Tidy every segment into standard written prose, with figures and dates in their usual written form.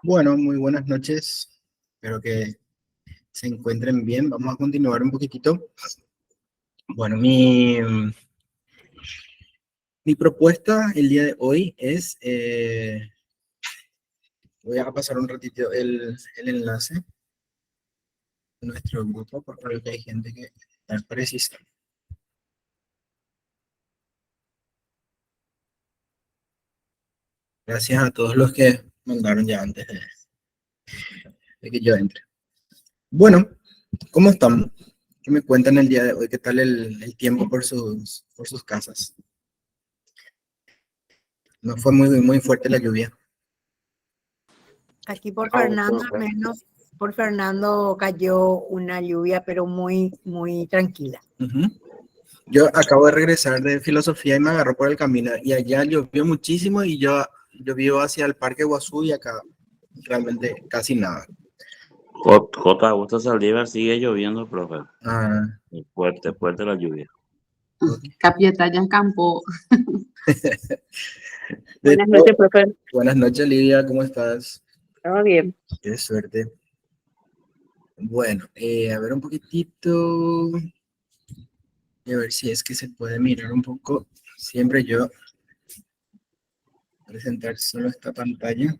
Bueno, muy buenas noches. Espero que se encuentren bien. Vamos a continuar un poquitito. Bueno, mi propuesta el día de hoy es, voy a pasar un ratito el enlace de nuestro grupo porque veo que hay gente que está precisa. Gracias a todos los que mandaron ya antes de que yo entre. Bueno, ¿cómo están? ¿Qué me cuentan el día de hoy? ¿Qué tal el tiempo por sus casas? No fue muy fuerte la lluvia. Aquí por Fernando, al menos por Fernando cayó una lluvia, pero muy tranquila. Yo acabo de regresar de filosofía y me agarró por el camino y allá llovió muchísimo y yo vivo hacia el Parque Guazú y acá realmente casi nada. J. Augusto Saldívar sigue lloviendo, profe. Ah, Fuerte la lluvia. okay. Capiatá ya en campo. Buenas noches, profe. Buenas noches, Lidia, ¿cómo estás? Todo bien. Qué suerte. Bueno, a ver un poquitito. Y a ver si es que se puede mirar un poco. Siempre yo presentar solo esta pantalla.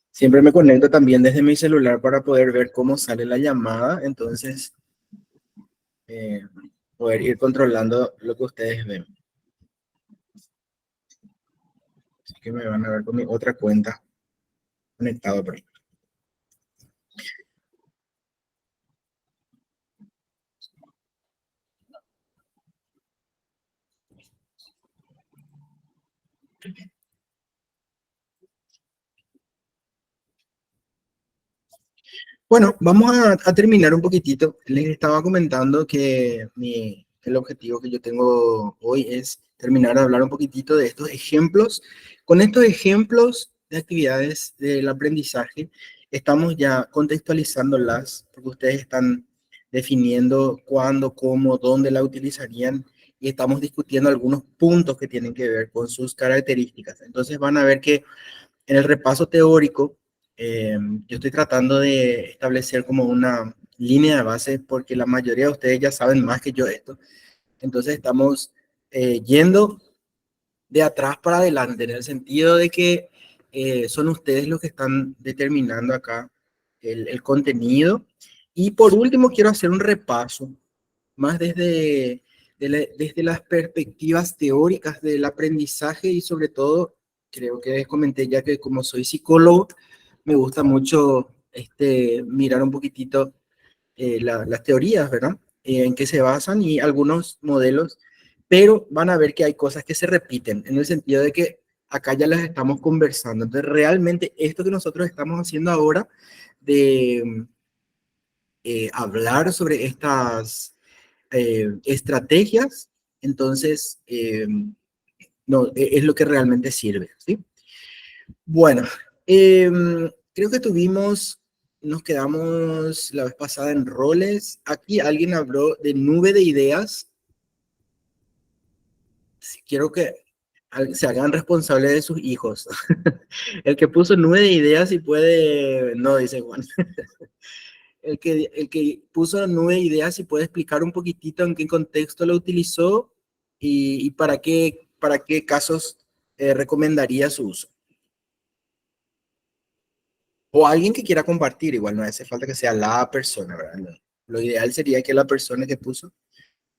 Siempre me conecto también desde mi celular para poder ver cómo sale la llamada. Entonces, poder ir controlando lo que ustedes ven. Así que me van a ver con mi otra cuenta conectado por ahí. Bueno, vamos a terminar un poquitito. Les estaba comentando que el objetivo que yo tengo hoy es terminar de hablar un poquitito de estos ejemplos. Con estos ejemplos de actividades del aprendizaje, estamos ya contextualizándolas, porque ustedes están definiendo cuándo, cómo, dónde la utilizarían, y estamos discutiendo algunos puntos que tienen que ver con sus características. Entonces van a ver que en el repaso teórico, yo estoy tratando de establecer como una línea de base porque la mayoría de ustedes ya saben más que yo esto. Entonces estamos yendo de atrás para adelante en el sentido de que son ustedes los que están determinando acá el contenido. Y por último quiero hacer un repaso más desde las perspectivas teóricas del aprendizaje y sobre todo, creo que les comenté ya que como soy psicólogo, me gusta mucho mirar un poquitito las teorías, ¿verdad? En qué se basan y algunos modelos, pero van a ver que hay cosas que se repiten, en el sentido de que acá ya las estamos conversando. Entonces, realmente esto que nosotros estamos haciendo ahora de hablar sobre estas estrategias, entonces no, es lo que realmente sirve, ¿sí? Bueno, creo que nos quedamos la vez pasada en roles. Aquí alguien habló de nube de ideas. Quiero que se hagan responsables de sus hijos. El que puso nube de ideas y puede, no, dice Juan. El que puso nube de ideas y puede explicar un poquitito en qué contexto lo utilizó y para qué casos recomendaría su uso. O alguien que quiera compartir, igual no hace falta que sea la persona, ¿verdad? Lo ideal sería que la persona que puso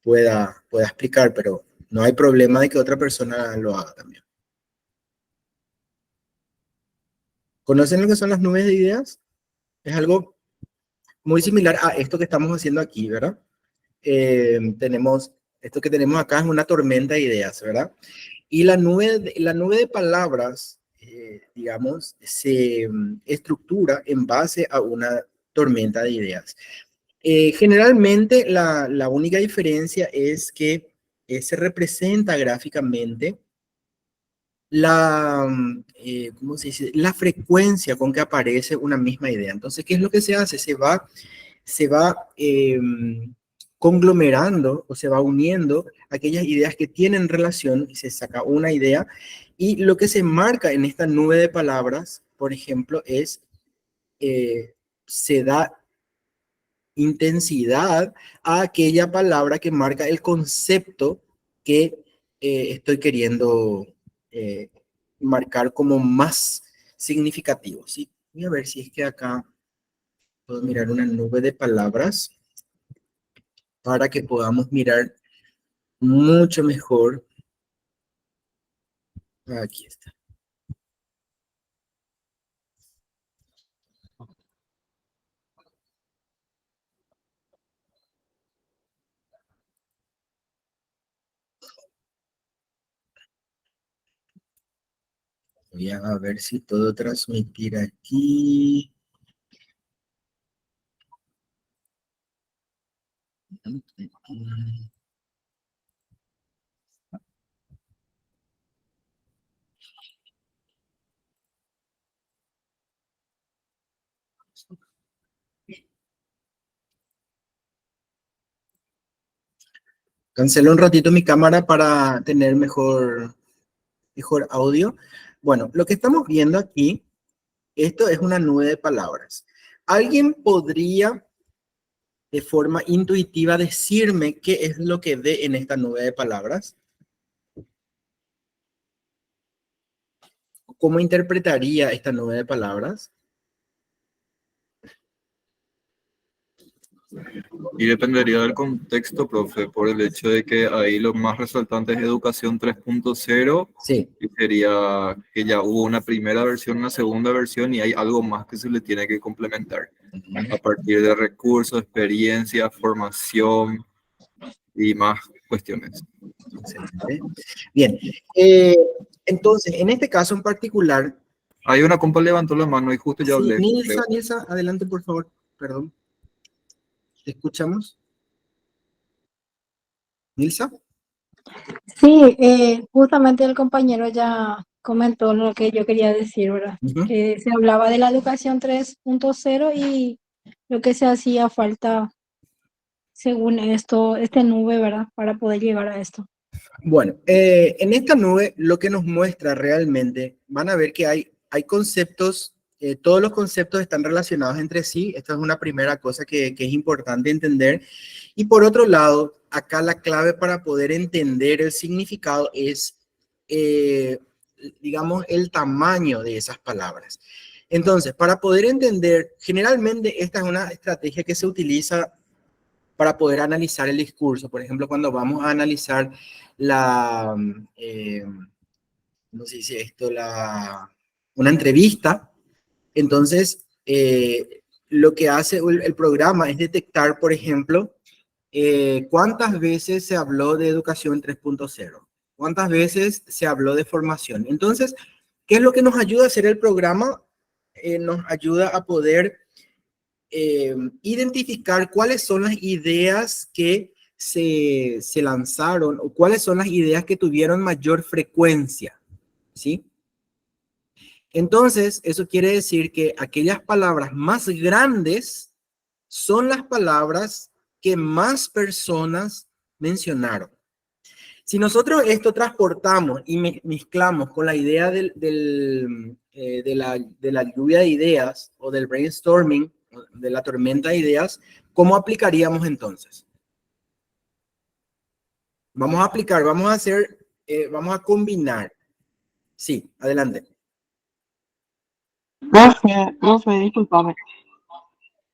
pueda explicar, pero no hay problema de que otra persona lo haga también. ¿Conocen lo que son las nubes de ideas? Es algo muy similar a esto que estamos haciendo aquí, ¿verdad? Esto que tenemos acá es una tormenta de ideas, ¿verdad? Y la nube de palabras, digamos, se estructura en base a una tormenta de ideas. Generalmente la única diferencia es que se representa gráficamente ¿cómo se dice? La frecuencia con que aparece una misma idea. Entonces, ¿qué es lo que se hace? Se va conglomerando o se va uniendo aquellas ideas que tienen relación y se saca una idea y lo que se marca en esta nube de palabras por ejemplo, es, se da intensidad a aquella palabra que marca el concepto que estoy queriendo marcar como más significativo, ¿sí? Voy a ver si es que acá puedo mirar una nube de palabras para que podamos mirar mucho mejor. Aquí está. Voy a ver si puedo transmitir aquí. Cancelo un ratito mi cámara para tener mejor audio. Bueno, lo que estamos viendo aquí, esto es una nube de palabras. ¿Alguien podría de forma intuitiva decirme qué es lo que ve en esta nube de palabras? ¿Cómo interpretaría esta nube de palabras? Y dependería del contexto, profe, por el hecho de que ahí lo más resaltante es Educación 3.0, Sí. y sería que ya hubo una primera versión, una segunda versión, y hay algo más que se le tiene que complementar a partir de recursos, experiencia, formación y más cuestiones. Excelente. Bien. Entonces, en este caso en particular... Hay una compa levantó la mano y justo ya Sí, hablé. Nilsa, adelante por favor. Perdón. ¿Te escuchamos? ¿Nilsa? Sí, justamente el compañero ya comentó lo que yo quería decir, ¿verdad? Que se hablaba de la educación 3.0 y lo que se hacía falta, según esto, nube, ¿verdad? Para poder llegar a esto. Bueno, en esta nube lo que nos muestra realmente, van a ver que hay conceptos, todos los conceptos están relacionados entre sí. Esta es una primera cosa que es importante entender. Y por otro lado, acá la clave para poder entender el significado es, digamos, el tamaño de esas palabras. Entonces, para poder entender, generalmente esta es una estrategia que se utiliza para poder analizar el discurso. Por ejemplo, cuando vamos a analizar no sé si esto, una entrevista, entonces lo que hace el programa es detectar, por ejemplo, cuántas veces se habló de educación 3.0, cuántas veces se habló de formación. Entonces, ¿qué es lo que nos ayuda a hacer el programa? Nos ayuda a poder identificar cuáles son las ideas que se lanzaron o cuáles son las ideas que tuvieron mayor frecuencia, ¿sí? Entonces, eso quiere decir que aquellas palabras más grandes son las palabras que más personas mencionaron. Si nosotros esto transportamos y mezclamos con la idea de la lluvia de ideas o del brainstorming, de la tormenta de ideas, ¿cómo aplicaríamos entonces? Vamos a aplicar, vamos a hacer, vamos a combinar. Sí, adelante. Profe, discúlpame.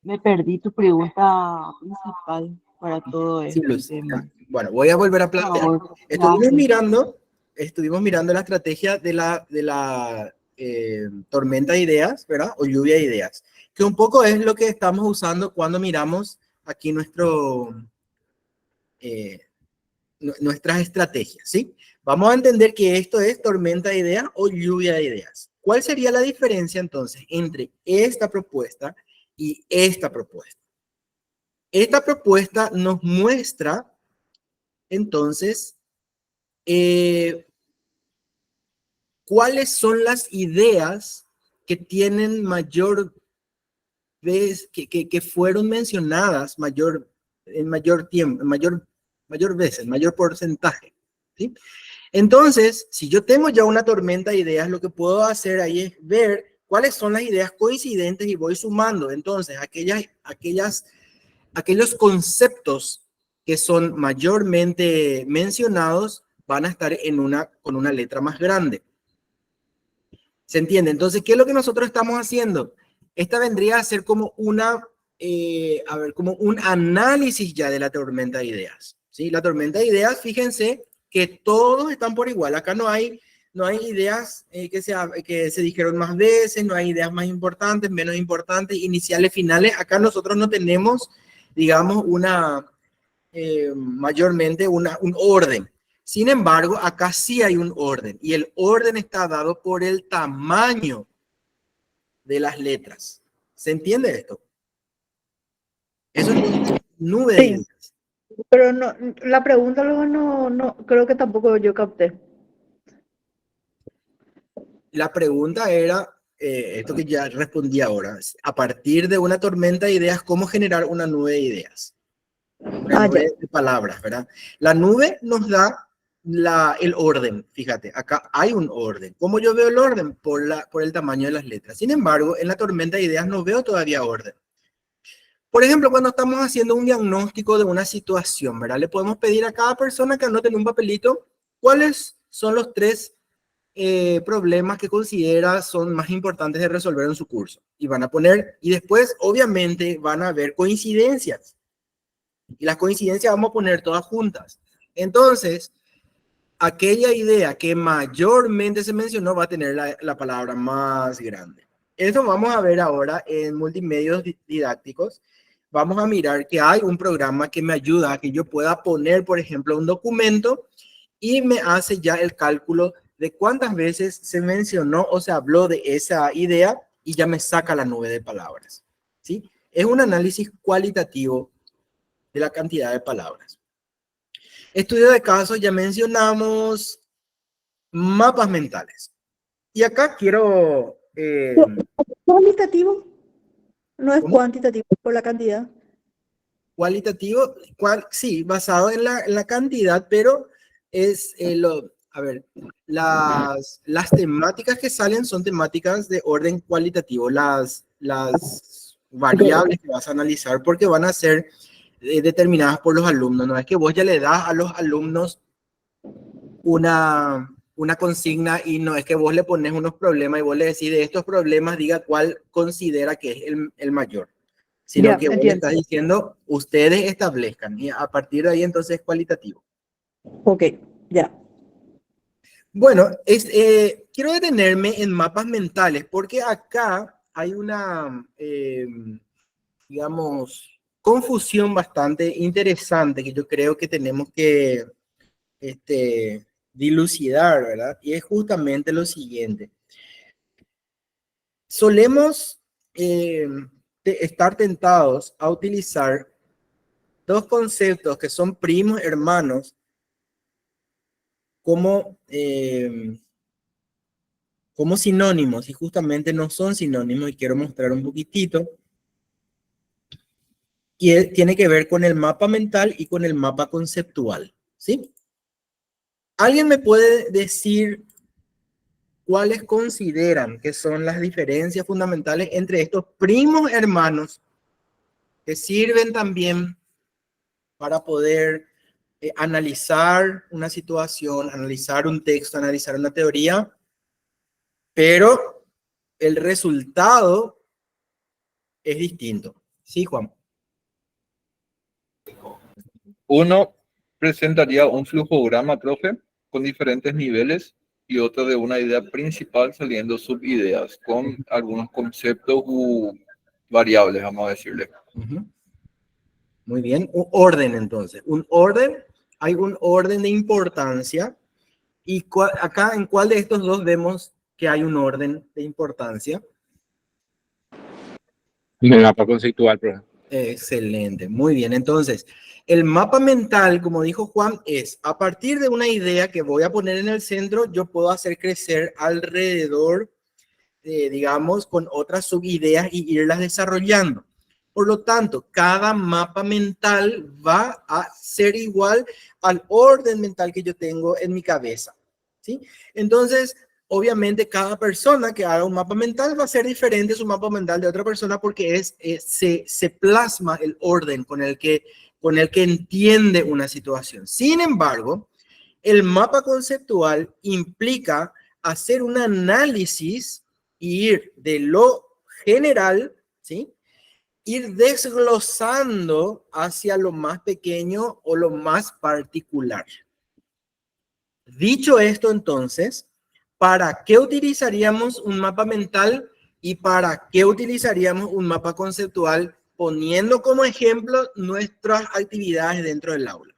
Me perdí tu pregunta principal para todo Sí, este Luz. tema. Bueno, voy a volver a Por plantear. favor, Estuvimos mirando la estrategia de la tormenta de ideas, ¿verdad? O lluvia de ideas, que un poco es lo que estamos usando cuando miramos aquí nuestras estrategias, ¿sí? Vamos a entender que esto es tormenta de ideas o lluvia de ideas. ¿Cuál sería la diferencia entonces entre esta propuesta y esta propuesta? Esta propuesta nos muestra entonces cuáles son las ideas que tienen mayor vez, que fueron mencionadas en mayor tiempo, mayor veces, mayor porcentaje, ¿sí? Entonces, si yo tengo ya una tormenta de ideas, lo que puedo hacer ahí es ver cuáles son las ideas coincidentes y voy sumando. Entonces, aquellos conceptos que son mayormente mencionados van a estar con una letra más grande. ¿Se entiende? Entonces, ¿qué es lo que nosotros estamos haciendo? Esta vendría a ser como como un análisis ya de la tormenta de ideas. ¿Sí? La tormenta de ideas, fíjense que todos están por igual. Acá no hay ideas que se dijeron más veces, no hay ideas más importantes, menos importantes, iniciales, finales. Acá nosotros no tenemos, digamos, mayormente un orden. Sin embargo, acá sí hay un orden y el orden está dado por el tamaño de las letras. ¿Se entiende esto? Eso es nube de ideas. Pero no, la pregunta luego no, creo que tampoco yo capté. La pregunta era, esto que ya respondí ahora, a partir de una tormenta de ideas, ¿cómo generar una nube de ideas? Una nube de palabras, ¿verdad? La nube nos da el orden, fíjate, acá hay un orden. ¿Cómo yo veo el orden? Por el tamaño de las letras. Sin embargo, en la tormenta de ideas no veo todavía orden. Por ejemplo, cuando estamos haciendo un diagnóstico de una situación, ¿verdad? Le podemos pedir a cada persona que anote en un papelito cuáles son los 3 problemas que considera son más importantes de resolver en su curso. Y van a poner, y después, obviamente, van a haber coincidencias. Y las coincidencias vamos a poner todas juntas. Entonces, aquella idea que mayormente se mencionó va a tener la palabra más grande. Eso vamos a ver ahora en multimedios didácticos. Vamos a mirar que hay un programa que me ayuda a que yo pueda poner, por ejemplo, un documento y me hace ya el cálculo de cuántas veces se mencionó o se habló de esa idea y ya me saca la nube de palabras. ¿Sí? Es un análisis cualitativo de la cantidad de palabras. Estudio de casos, ya mencionamos mapas mentales. Y acá quiero... ¿Cualitativo? No es ¿Cómo? cuantitativo por la cantidad. Cualitativo, sí, basado en la cantidad, pero es las temáticas que salen son temáticas de orden cualitativo, las variables que vas a analizar porque van a ser determinadas por los alumnos. No es que vos ya le das a los alumnos una consigna y no es que vos le pones unos problemas y vos le decís de estos problemas, diga cuál considera que es el mayor. Sino Ya, que vos le estás diciendo, ustedes establezcan. Y a partir de ahí entonces es cualitativo. Ok, ya. Bueno, quiero detenerme en mapas mentales porque acá hay una, digamos, confusión bastante interesante que yo creo que tenemos que dilucidar, ¿verdad? Y es justamente lo siguiente. Solemos estar tentados a utilizar 2 conceptos que son primos hermanos como sinónimos y justamente no son sinónimos y quiero mostrar un poquitito. Y tiene que ver con el mapa mental y con el mapa conceptual, ¿sí? ¿Alguien me puede decir cuáles consideran que son las diferencias fundamentales entre estos primos hermanos que sirven también para poder analizar una situación, analizar un texto, analizar una teoría, pero el resultado es distinto? Sí, Juan. Uno presentaría un flujograma, profe, con diferentes niveles y otro de una idea principal saliendo subideas con algunos conceptos u variables, vamos a decirle. Muy bien, un orden entonces. Un orden, hay un orden de importancia. ¿Y acá en cuál de estos dos vemos que hay un orden de importancia? En el mapa conceptual, profe. Excelente, muy bien. Entonces, el mapa mental, como dijo Juan, es a partir de una idea que voy a poner en el centro, yo puedo hacer crecer alrededor, digamos, con otras subideas y irlas desarrollando. Por lo tanto, cada mapa mental va a ser igual al orden mental que yo tengo en mi cabeza, ¿sí? Entonces, obviamente cada persona que haga un mapa mental va a ser diferente su mapa mental de otra persona porque se plasma el orden con el que entiende una situación. Sin embargo, el mapa conceptual implica hacer un análisis y ir de lo general, ¿sí? Ir desglosando hacia lo más pequeño o lo más particular. Dicho esto, entonces, ¿para qué utilizaríamos un mapa mental y para qué utilizaríamos un mapa conceptual poniendo como ejemplo nuestras actividades dentro del aula?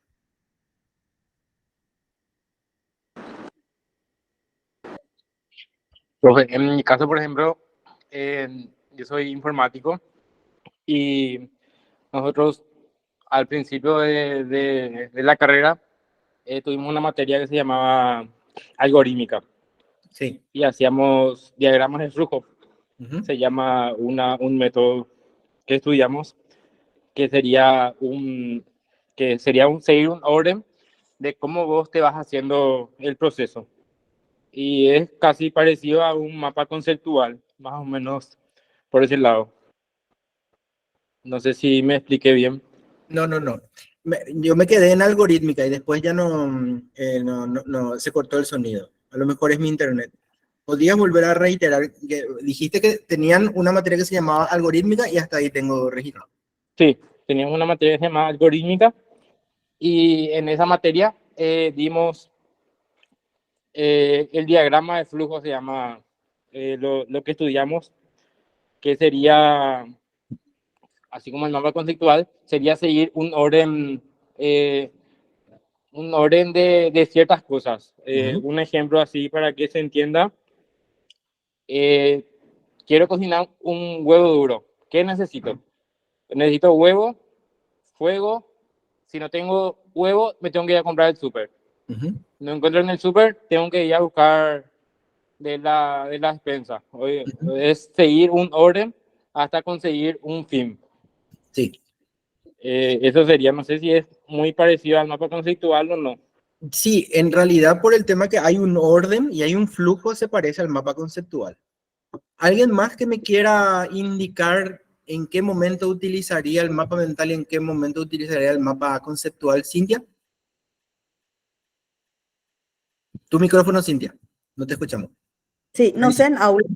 Profe, en mi caso, por ejemplo, yo soy informático y nosotros al principio de la carrera tuvimos una materia que se llamaba algorítmica. Sí. Y hacíamos diagramas de flujo. Se llama un método que estudiamos que sería seguir un orden de cómo vos te vas haciendo el proceso. Y es casi parecido a un mapa conceptual, más o menos por ese lado. No sé si me expliqué bien. No. Yo me quedé en algorítmica y después ya no, se cortó el sonido. A lo mejor es mi internet. ¿Podrías volver a reiterar? Que dijiste que tenían una materia que se llamaba algorítmica y hasta ahí tengo registrado. Sí, teníamos una materia que se llamaba algorítmica y en esa materia dimos el diagrama de flujo, se llama lo que estudiamos, que sería, así como el mapa conceptual, sería seguir un orden de ciertas cosas. Un ejemplo así para que se entienda. Quiero cocinar un huevo duro. ¿Qué necesito? Necesito huevo, fuego. Si no tengo huevo, me tengo que ir a comprar el súper. No encuentro en el súper, tengo que ir a buscar de la despensa. Es seguir un orden hasta conseguir un fin. Sí. Eso sería, no sé si es muy parecido al mapa conceptual o no. Sí, en realidad por el tema que hay un orden y hay un flujo se parece al mapa conceptual. ¿Alguien más que me quiera indicar en qué momento utilizaría el mapa mental y en qué momento utilizaría el mapa conceptual? Cintia. Tu micrófono, Cintia. No te escuchamos. Sí, no sé en aula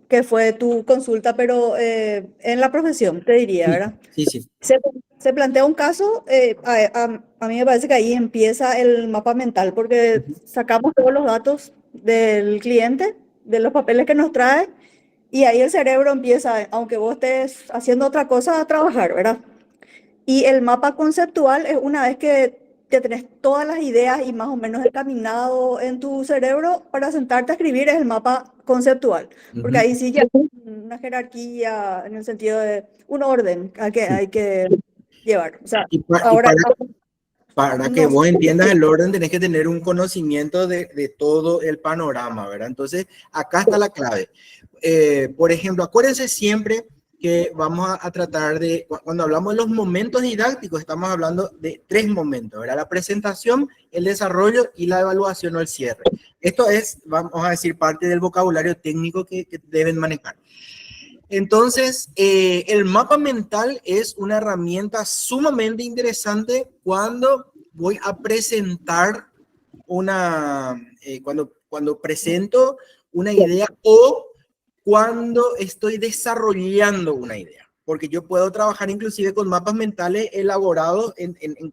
qué fue tu consulta, pero en la profesión te diría, ¿verdad? Sí. Se plantea un caso, a mí me parece que ahí empieza el mapa mental, porque sacamos todos los datos del cliente, de los papeles que nos trae, y ahí el cerebro empieza, aunque vos estés haciendo otra cosa, a trabajar, ¿verdad? Y el mapa conceptual es una vez que te tenés todas las ideas y más o menos encaminado en tu cerebro para sentarte a escribir, es el mapa conceptual. Porque ahí sí ya hay una jerarquía en el sentido de un orden que hay que llevar. O sea, para que vos entiendas el orden, tenés que tener un conocimiento de todo el panorama, ¿verdad? Entonces, acá está la clave. Por ejemplo, acuérdense siempre que vamos a tratar de, cuando hablamos de los momentos didácticos, estamos hablando de 3 momentos, ¿verdad? La presentación, el desarrollo y la evaluación o el cierre. Esto es, vamos a decir, parte del vocabulario técnico que deben manejar. Entonces, el mapa mental es una herramienta sumamente interesante cuando voy a presentar cuando presento una idea o cuando estoy desarrollando una idea. Porque yo puedo trabajar inclusive con mapas mentales elaborados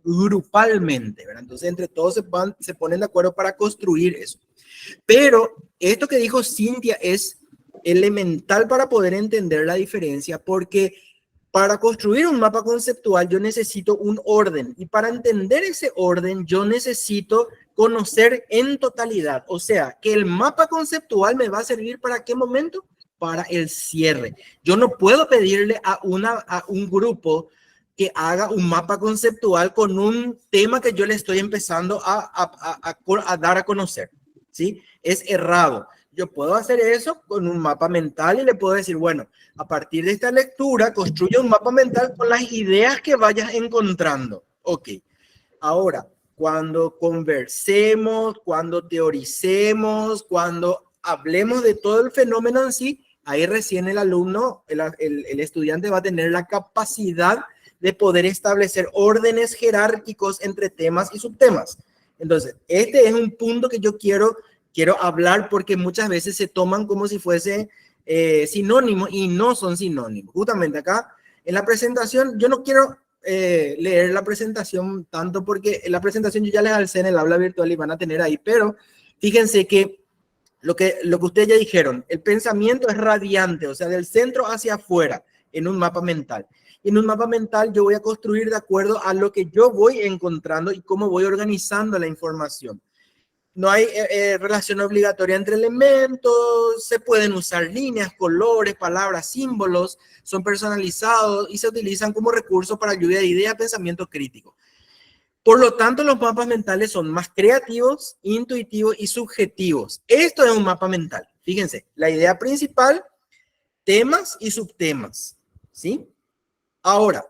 grupalmente, ¿verdad? Entonces, entre todos se ponen de acuerdo para construir eso. Pero esto que dijo Cintia es elemental para poder entender la diferencia, porque para construir un mapa conceptual yo necesito un orden y para entender ese orden yo necesito conocer en totalidad, o sea, que el mapa conceptual me va a servir ¿para qué momento? Para el cierre. Yo no puedo pedirle a un grupo que haga un mapa conceptual con un tema que yo le estoy empezando a dar a conocer, ¿sí? Es errado. Yo puedo hacer eso con un mapa mental y le puedo decir, bueno, a partir de esta lectura, construye un mapa mental con las ideas que vayas encontrando. Ok. Ahora, cuando conversemos, cuando teoricemos, cuando hablemos de todo el fenómeno en sí, ahí recién el alumno, el estudiante va a tener la capacidad de poder establecer órdenes jerárquicos entre temas y subtemas. Entonces, este es un punto que yo quiero hablar porque muchas veces se toman como si fuese sinónimos y no son sinónimos. Justamente acá en la presentación, yo no quiero leer la presentación tanto porque en la presentación yo ya les alcé en el aula virtual y van a tener ahí, pero fíjense que lo que ustedes ya dijeron, el pensamiento es radiante, o sea, del centro hacia afuera en un mapa mental. Y en un mapa mental yo voy a construir de acuerdo a lo que yo voy encontrando y cómo voy organizando la información. No hay relación obligatoria entre elementos, se pueden usar líneas, colores, palabras, símbolos, son personalizados y se utilizan como recurso para lluvia de ideas, pensamiento crítico. Por lo tanto, los mapas mentales son más creativos, intuitivos y subjetivos. Esto es un mapa mental. Fíjense, la idea principal, temas y subtemas, ¿sí? Ahora,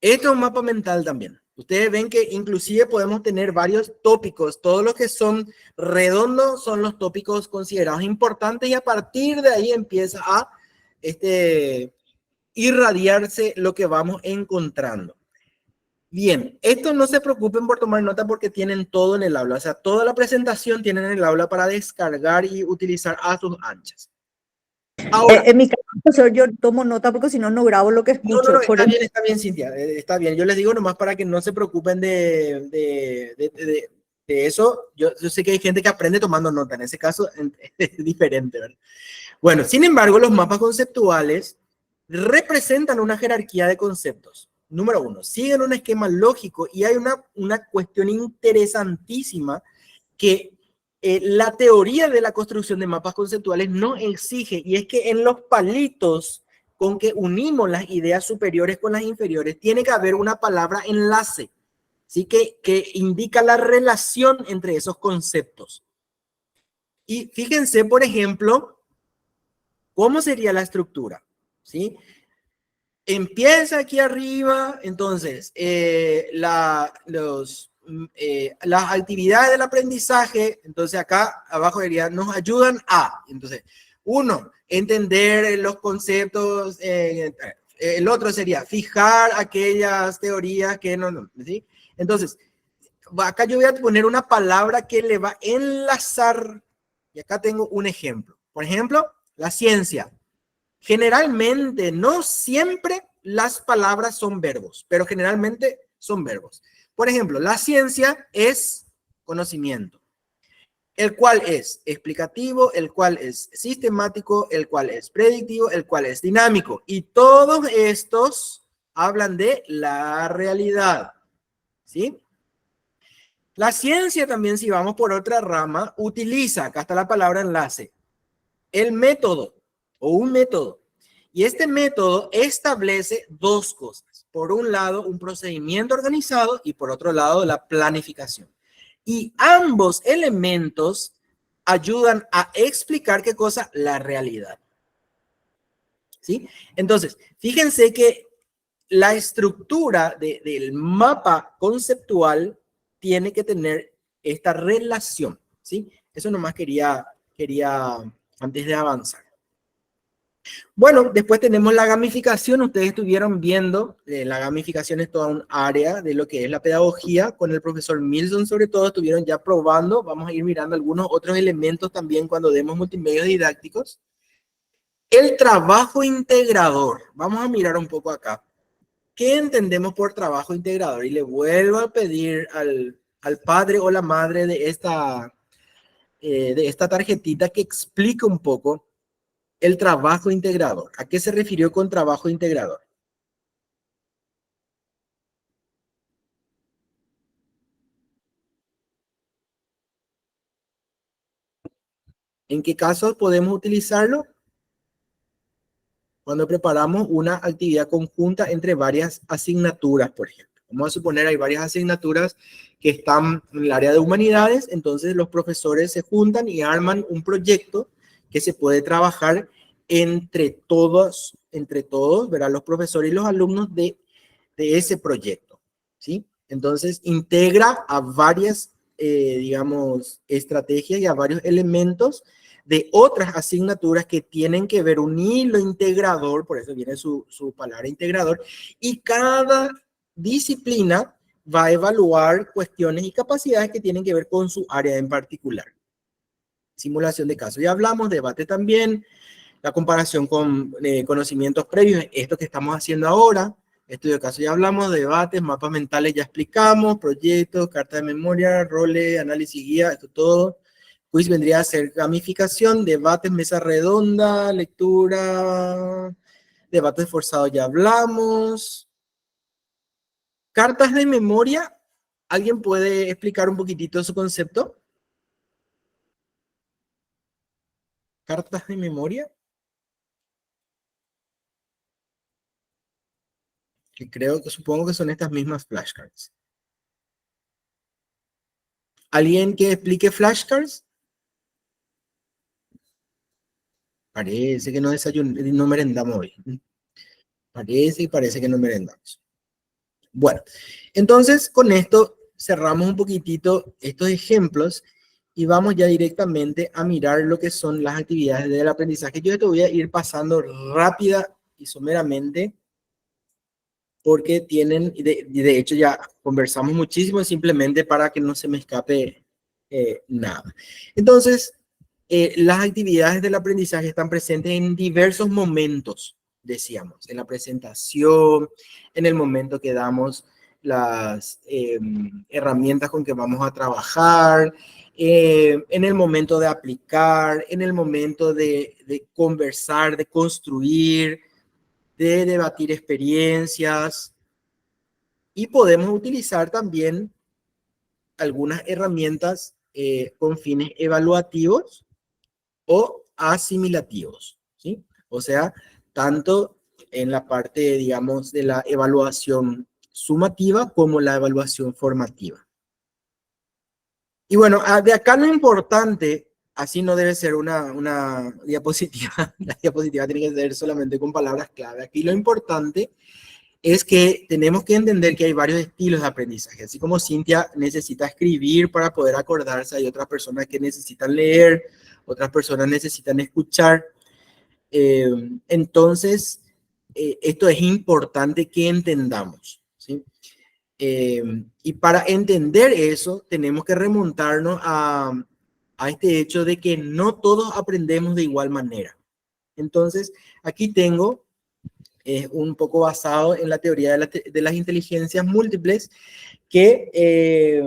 esto es un mapa mental también. Ustedes ven que inclusive podemos tener varios tópicos. Todos los que son redondos son los tópicos considerados importantes y a partir de ahí empieza a irradiarse lo que vamos encontrando. Bien, esto no se preocupen por tomar nota porque tienen todo en el aula. O sea, toda la presentación tienen en el aula para descargar y utilizar a sus anchas. Ahora, en mi caso, profesor, yo tomo nota porque si no, no grabo lo que escucho. Está bien, Cintia, está bien. Yo les digo nomás para que no se preocupen de eso. Yo sé que hay gente que aprende tomando nota. En ese caso es diferente, ¿verdad? Bueno, sin embargo, los mapas conceptuales representan una jerarquía de conceptos. Número uno, siguen un esquema lógico y hay una cuestión interesantísima que la teoría de la construcción de mapas conceptuales no exige, y es que en los palitos con que unimos las ideas superiores con las inferiores, tiene que haber una palabra enlace, ¿sí? que indica la relación entre esos conceptos. Y fíjense, por ejemplo, cómo sería la estructura, ¿sí? Empieza aquí arriba, entonces, las actividades del aprendizaje, entonces acá abajo diría, nos ayudan a, entonces, uno, entender los conceptos, el otro sería fijar aquellas teorías que no, ¿sí? Entonces, acá yo voy a poner una palabra que le va a enlazar, y acá tengo un ejemplo. Por ejemplo, la ciencia. Generalmente, no siempre las palabras son verbos, pero generalmente son verbos. Por ejemplo, la ciencia es conocimiento, el cual es explicativo, el cual es sistemático, el cual es predictivo, el cual es dinámico. Y todos estos hablan de la realidad, ¿sí? La ciencia también, si vamos por otra rama, utiliza, acá está la palabra enlace, el método o un método. Y este método establece dos cosas. Por un lado, un procedimiento organizado y por otro lado, la planificación. Y ambos elementos ayudan a explicar qué cosa, la realidad. ¿Sí? Entonces, fíjense que la estructura del mapa conceptual tiene que tener esta relación. ¿Sí? Eso nomás quería antes de avanzar. Bueno, después tenemos la gamificación. Ustedes estuvieron viendo, la gamificación es toda un área de lo que es la pedagogía. Con el profesor Milson, sobre todo, estuvieron ya probando. Vamos a ir mirando algunos otros elementos también cuando demos multimedios didácticos. El trabajo integrador. Vamos a mirar un poco acá. ¿Qué entendemos por trabajo integrador? Y le vuelvo a pedir al padre o la madre de esta tarjetita que explique un poco el trabajo integrador. ¿A qué se refirió con trabajo integrador? ¿En qué casos podemos utilizarlo? Cuando preparamos una actividad conjunta entre varias asignaturas, por ejemplo. Vamos a suponer hay varias asignaturas que están en el área de humanidades, entonces los profesores se juntan y arman un proyecto que se puede trabajar entre todos, ¿verdad? Los profesores y los alumnos de ese proyecto, ¿sí? Entonces, integra a varias digamos, estrategias y a varios elementos de otras asignaturas que tienen que ver un hilo integrador, por eso viene su palabra integrador, y cada disciplina va a evaluar cuestiones y capacidades que tienen que ver con su área en particular. Simulación de casos. Ya hablamos, debate también, la comparación con conocimientos previos, esto que estamos haciendo ahora, estudio de casos ya hablamos, debates, mapas mentales ya explicamos, proyectos, carta de memoria, roles, análisis guía, esto todo. Quiz vendría a ser gamificación, debates, mesa redonda, lectura, debates forzados ya hablamos. Cartas de memoria, ¿alguien puede explicar un poquitito su concepto? Cartas de memoria. Que supongo que son estas mismas flashcards. ¿Alguien que explique flashcards? Parece que no merendamos hoy. Parece que no merendamos. Bueno, entonces con esto cerramos un poquitito estos ejemplos y vamos ya directamente a mirar lo que son las actividades del aprendizaje. Yo te voy a ir pasando rápida y someramente porque tienen, de hecho ya conversamos muchísimo simplemente para que no se me escape nada. Entonces, las actividades del aprendizaje están presentes en diversos momentos, decíamos, en la presentación, en el momento que damos las herramientas con que vamos a trabajar, en el momento de aplicar, en el momento de conversar, de construir, de debatir experiencias, y podemos utilizar también algunas herramientas con fines evaluativos o asimilativos, ¿sí? O sea, tanto en la parte, digamos, de la evaluación sumativa como la evaluación formativa. Y bueno, de acá lo importante, así no debe ser una diapositiva, la diapositiva tiene que ser solamente con palabras clave. Aquí lo importante es que tenemos que entender que hay varios estilos de aprendizaje. Así como Cintia necesita escribir para poder acordarse, hay otras personas que necesitan leer, otras personas necesitan escuchar. Entonces, esto es importante que entendamos, ¿sí? Y para entender eso, tenemos que remontarnos a este hecho de que no todos aprendemos de igual manera. Entonces, aquí tengo un poco basado en la teoría de las inteligencias múltiples, que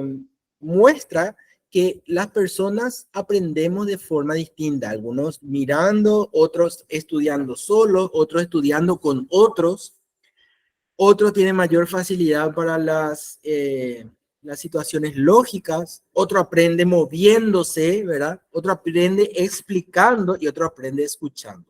muestra que las personas aprendemos de forma distinta, algunos mirando, otros estudiando solos, otros estudiando con otros tienen mayor facilidad para las situaciones lógicas, otro aprende moviéndose, ¿verdad? Otro aprende explicando y otro aprende escuchando.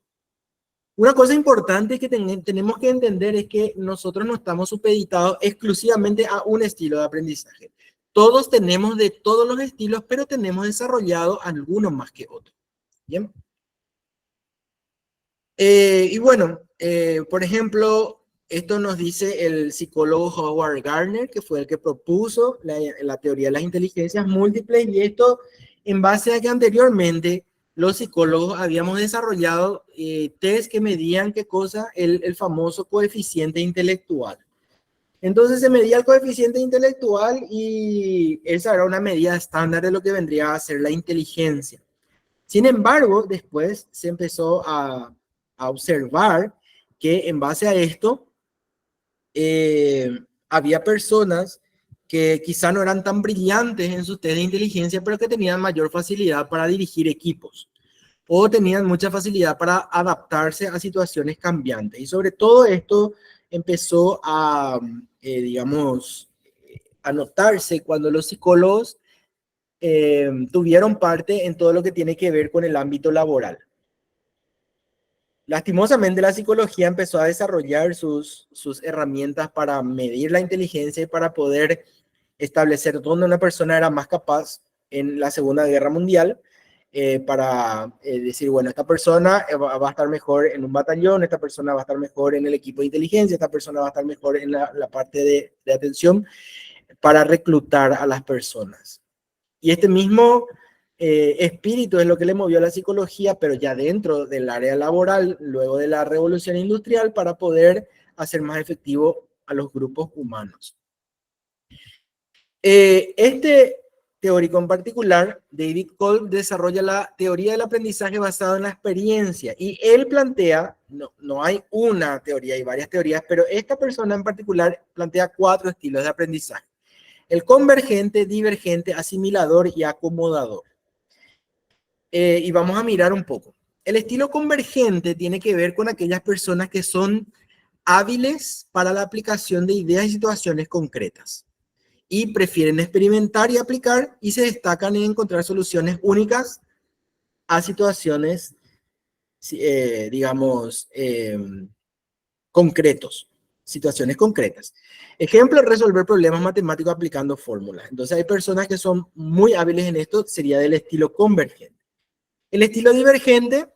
Una cosa importante que tenemos que entender es que nosotros no estamos supeditados exclusivamente a un estilo de aprendizaje. Todos tenemos de todos los estilos, pero tenemos desarrollado algunos más que otros. ¿Bien? Y bueno, por ejemplo, esto nos dice el psicólogo Howard Gardner, que fue el que propuso la teoría de las inteligencias múltiples, y esto en base a que anteriormente los psicólogos habíamos desarrollado test que medían qué cosa, el famoso coeficiente intelectual. Entonces se medía el coeficiente intelectual y esa era una medida estándar de lo que vendría a ser la inteligencia. Sin embargo, después se empezó a observar que en base a esto había personas que quizá no eran tan brillantes en sus test de inteligencia, pero que tenían mayor facilidad para dirigir equipos o tenían mucha facilidad para adaptarse a situaciones cambiantes. Y sobre todo esto empezó a, digamos, a notarse cuando los psicólogos tuvieron parte en todo lo que tiene que ver con el ámbito laboral. Lastimosamente, la psicología empezó a desarrollar sus herramientas para medir la inteligencia y para poder establecer dónde una persona era más capaz en la Segunda Guerra Mundial, para decir, bueno, esta persona va a estar mejor en un batallón, esta persona va a estar mejor en el equipo de inteligencia, esta persona va a estar mejor en la parte de atención, para reclutar a las personas. Y este mismo espíritu es lo que le movió a la psicología, pero ya dentro del área laboral, luego de la revolución industrial, para poder hacer más efectivo a los grupos humanos. Este teórico en particular, David Kolb, desarrolla la teoría del aprendizaje basado en la experiencia, y él plantea, no hay una teoría, hay varias teorías, pero esta persona en particular plantea 4 estilos de aprendizaje: el convergente, divergente, asimilador y acomodador. Y vamos a mirar un poco. El estilo convergente tiene que ver con aquellas personas que son hábiles para la aplicación de ideas y situaciones concretas, y prefieren experimentar y aplicar, y se destacan en encontrar soluciones únicas a situaciones, digamos, situaciones concretas. Ejemplo, resolver problemas matemáticos aplicando fórmulas. Entonces hay personas que son muy hábiles en esto, sería del estilo convergente. El estilo divergente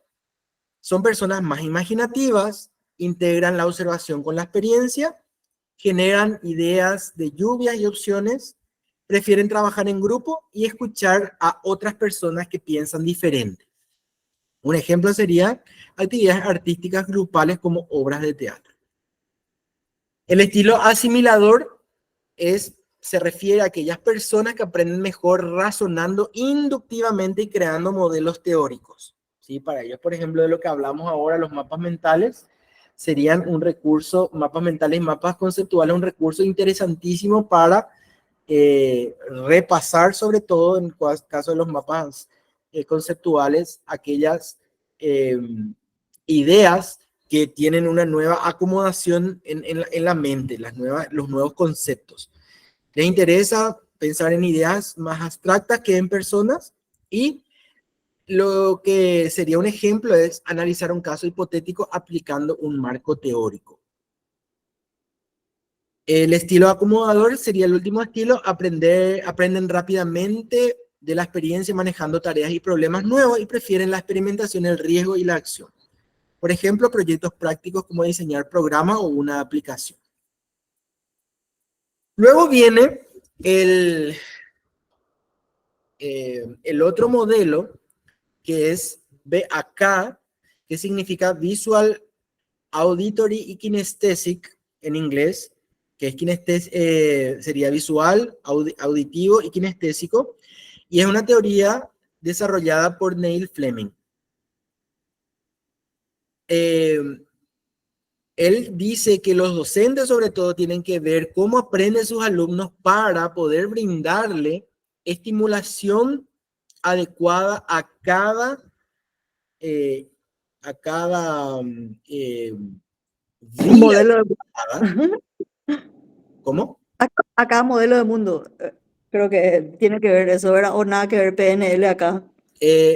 son personas más imaginativas, integran la observación con la experiencia, generan ideas de lluvia y opciones, prefieren trabajar en grupo y escuchar a otras personas que piensan diferente. Un ejemplo sería actividades artísticas grupales como obras de teatro. El estilo asimilador se refiere a aquellas personas que aprenden mejor razonando inductivamente y creando modelos teóricos. ¿Sí? Para ellos, por ejemplo, de lo que hablamos ahora, los mapas mentales serían un recurso, mapas mentales y mapas conceptuales, un recurso interesantísimo para repasar, sobre todo en el caso de los mapas conceptuales, aquellas ideas que tienen una nueva acomodación en la mente, los nuevos conceptos. Les interesa pensar en ideas más abstractas que en personas, y lo que sería un ejemplo es analizar un caso hipotético aplicando un marco teórico. El estilo acomodador sería el último estilo. Aprenden rápidamente de la experiencia manejando tareas y problemas nuevos, y prefieren la experimentación, el riesgo y la acción. Por ejemplo, proyectos prácticos como diseñar programas o una aplicación. Luego viene el otro modelo, que es VAK, que significa Visual, Auditory y Kinesthetic en inglés, que es sería visual, auditivo y kinestésico, y es una teoría desarrollada por Neil Fleming. Él dice que los docentes, sobre todo, tienen que ver cómo aprenden sus alumnos para poder brindarle estimulación adecuada a cada modelo de... ¿Cómo? A cada modelo de mundo. Creo que tiene que ver eso, ¿verdad? O nada que ver PNL acá.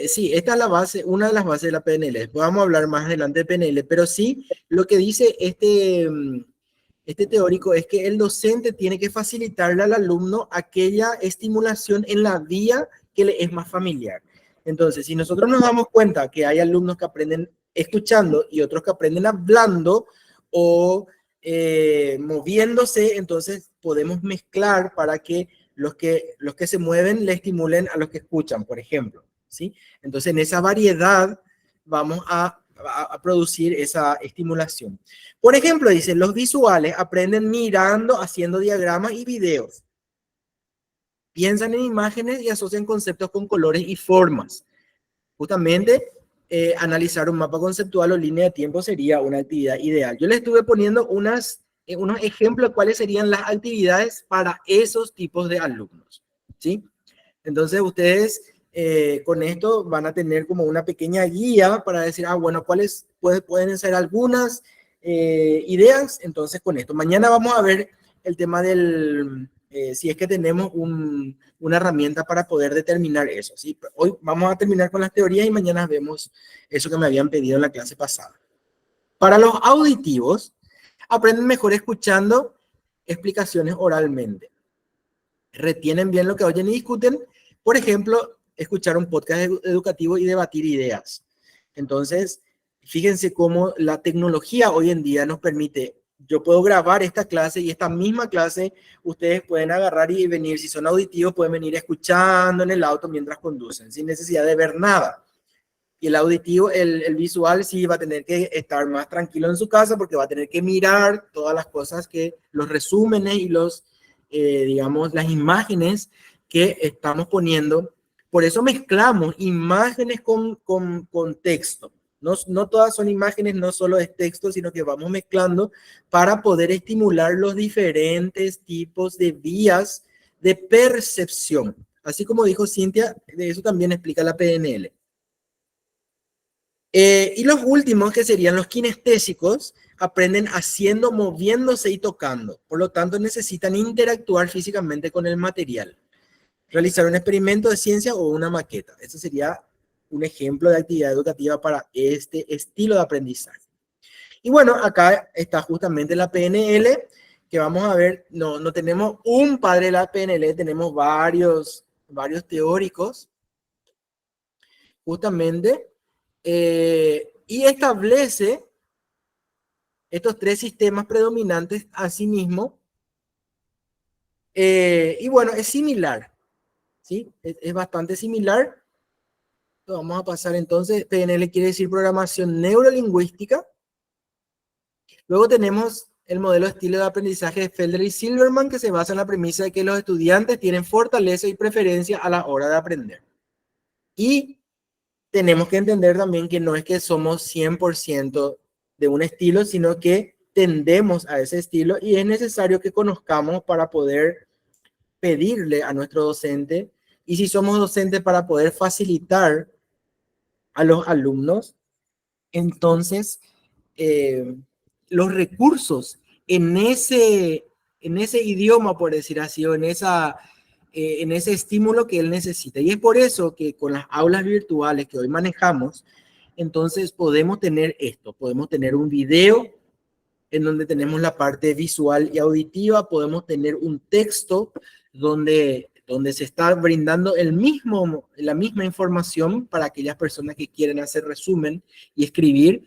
Sí, esta es la base, una de las bases de la PNL. Después vamos a hablar más adelante de PNL, pero sí, lo que dice este teórico es que el docente tiene que facilitarle al alumno aquella estimulación en la vía que le es más familiar. Entonces, si nosotros nos damos cuenta que hay alumnos que aprenden escuchando y otros que aprenden hablando o moviéndose, entonces podemos mezclar para que los que se mueven le estimulen a los que escuchan, por ejemplo. ¿Sí? Entonces, en esa variedad vamos a producir esa estimulación. Por ejemplo, dice, los visuales aprenden mirando, haciendo diagramas y videos. Piensan en imágenes y asocian conceptos con colores y formas. Justamente, analizar un mapa conceptual o línea de tiempo sería una actividad ideal. Yo les estuve poniendo unos ejemplos de cuáles serían las actividades para esos tipos de alumnos. ¿Sí? Entonces, ustedes... con esto van a tener como una pequeña guía para decir, bueno, cuáles pueden ser algunas ideas. Entonces, con esto, mañana vamos a ver el tema del, si es que tenemos una herramienta para poder determinar eso. ¿Sí? Hoy vamos a terminar con las teorías y mañana vemos eso que me habían pedido en la clase pasada. Para los auditivos, aprenden mejor escuchando explicaciones oralmente. Retienen bien lo que oyen y discuten. Por ejemplo, escuchar un podcast educativo y debatir ideas. Entonces, fíjense cómo la tecnología hoy en día nos permite yo puedo grabar esta clase y esta misma clase ustedes pueden agarrar y venir, si son auditivos, pueden venir escuchando en el auto mientras conducen, sin necesidad de ver nada. Y el auditivo, el visual sí va a tener que estar más tranquilo en su casa porque va a tener que mirar todas las cosas que, los resúmenes y los, digamos, las imágenes que estamos poniendo. Por eso mezclamos imágenes con texto. No todas son imágenes, no solo es texto, sino que vamos mezclando para poder estimular los diferentes tipos de vías de percepción. Así como dijo Cintia, de eso también explica la PNL. Y los últimos, que serían los kinestésicos, aprenden haciendo, moviéndose y tocando. Por lo tanto, necesitan interactuar físicamente con el material. Realizar un experimento de ciencia o una maqueta. Eso sería un ejemplo de actividad educativa para este estilo de aprendizaje. Y bueno, acá está justamente la PNL, que vamos a ver, no tenemos un padre de la PNL, tenemos varios teóricos, justamente, y establece estos 3 sistemas predominantes a sí mismo. Y bueno, es similar, ¿sí? Es bastante similar. Vamos a pasar entonces, PNL quiere decir programación neurolingüística. Luego tenemos el modelo estilo de aprendizaje de Felder y Silverman, que se basa en la premisa de que los estudiantes tienen fortaleza y preferencia a la hora de aprender. Y tenemos que entender también que no es que somos 100% de un estilo, sino que tendemos a ese estilo y es necesario que conozcamos para poder pedirle a nuestro docente, y si somos docentes, para poder facilitar a los alumnos, entonces, los recursos en ese idioma, por decir así, o en ese estímulo que él necesita. Y es por eso que con las aulas virtuales que hoy manejamos, entonces podemos tener esto, podemos tener un video en donde tenemos la parte visual y auditiva, podemos tener un texto donde se está brindando la misma información para aquellas personas que quieren hacer resumen y escribir.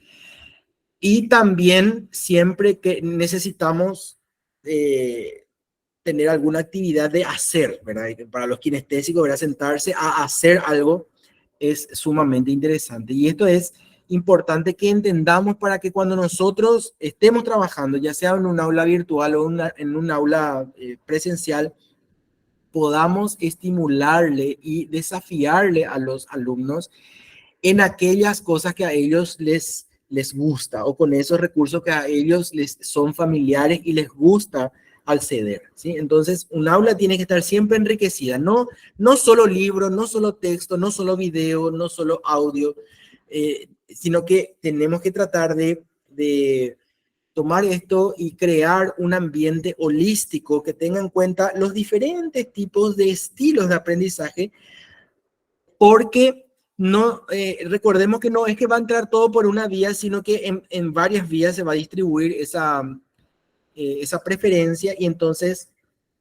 Y también siempre que necesitamos tener alguna actividad de hacer, ¿verdad? Para los kinestésicos, ¿verdad? Sentarse a hacer algo es sumamente interesante. Y esto es importante que entendamos para que cuando nosotros estemos trabajando, ya sea en un aula virtual o en un aula presencial, podamos estimularle y desafiarle a los alumnos en aquellas cosas que a ellos les gusta, o con esos recursos que a ellos les son familiares y les gusta acceder, ¿sí? Entonces, un aula tiene que estar siempre enriquecida, no solo libro, no solo texto, no solo video, no solo audio, sino que tenemos que tratar de tomar esto y crear un ambiente holístico que tenga en cuenta los diferentes tipos de estilos de aprendizaje, porque recordemos que no es que va a entrar todo por una vía, sino que en varias vías se va a distribuir esa preferencia, y entonces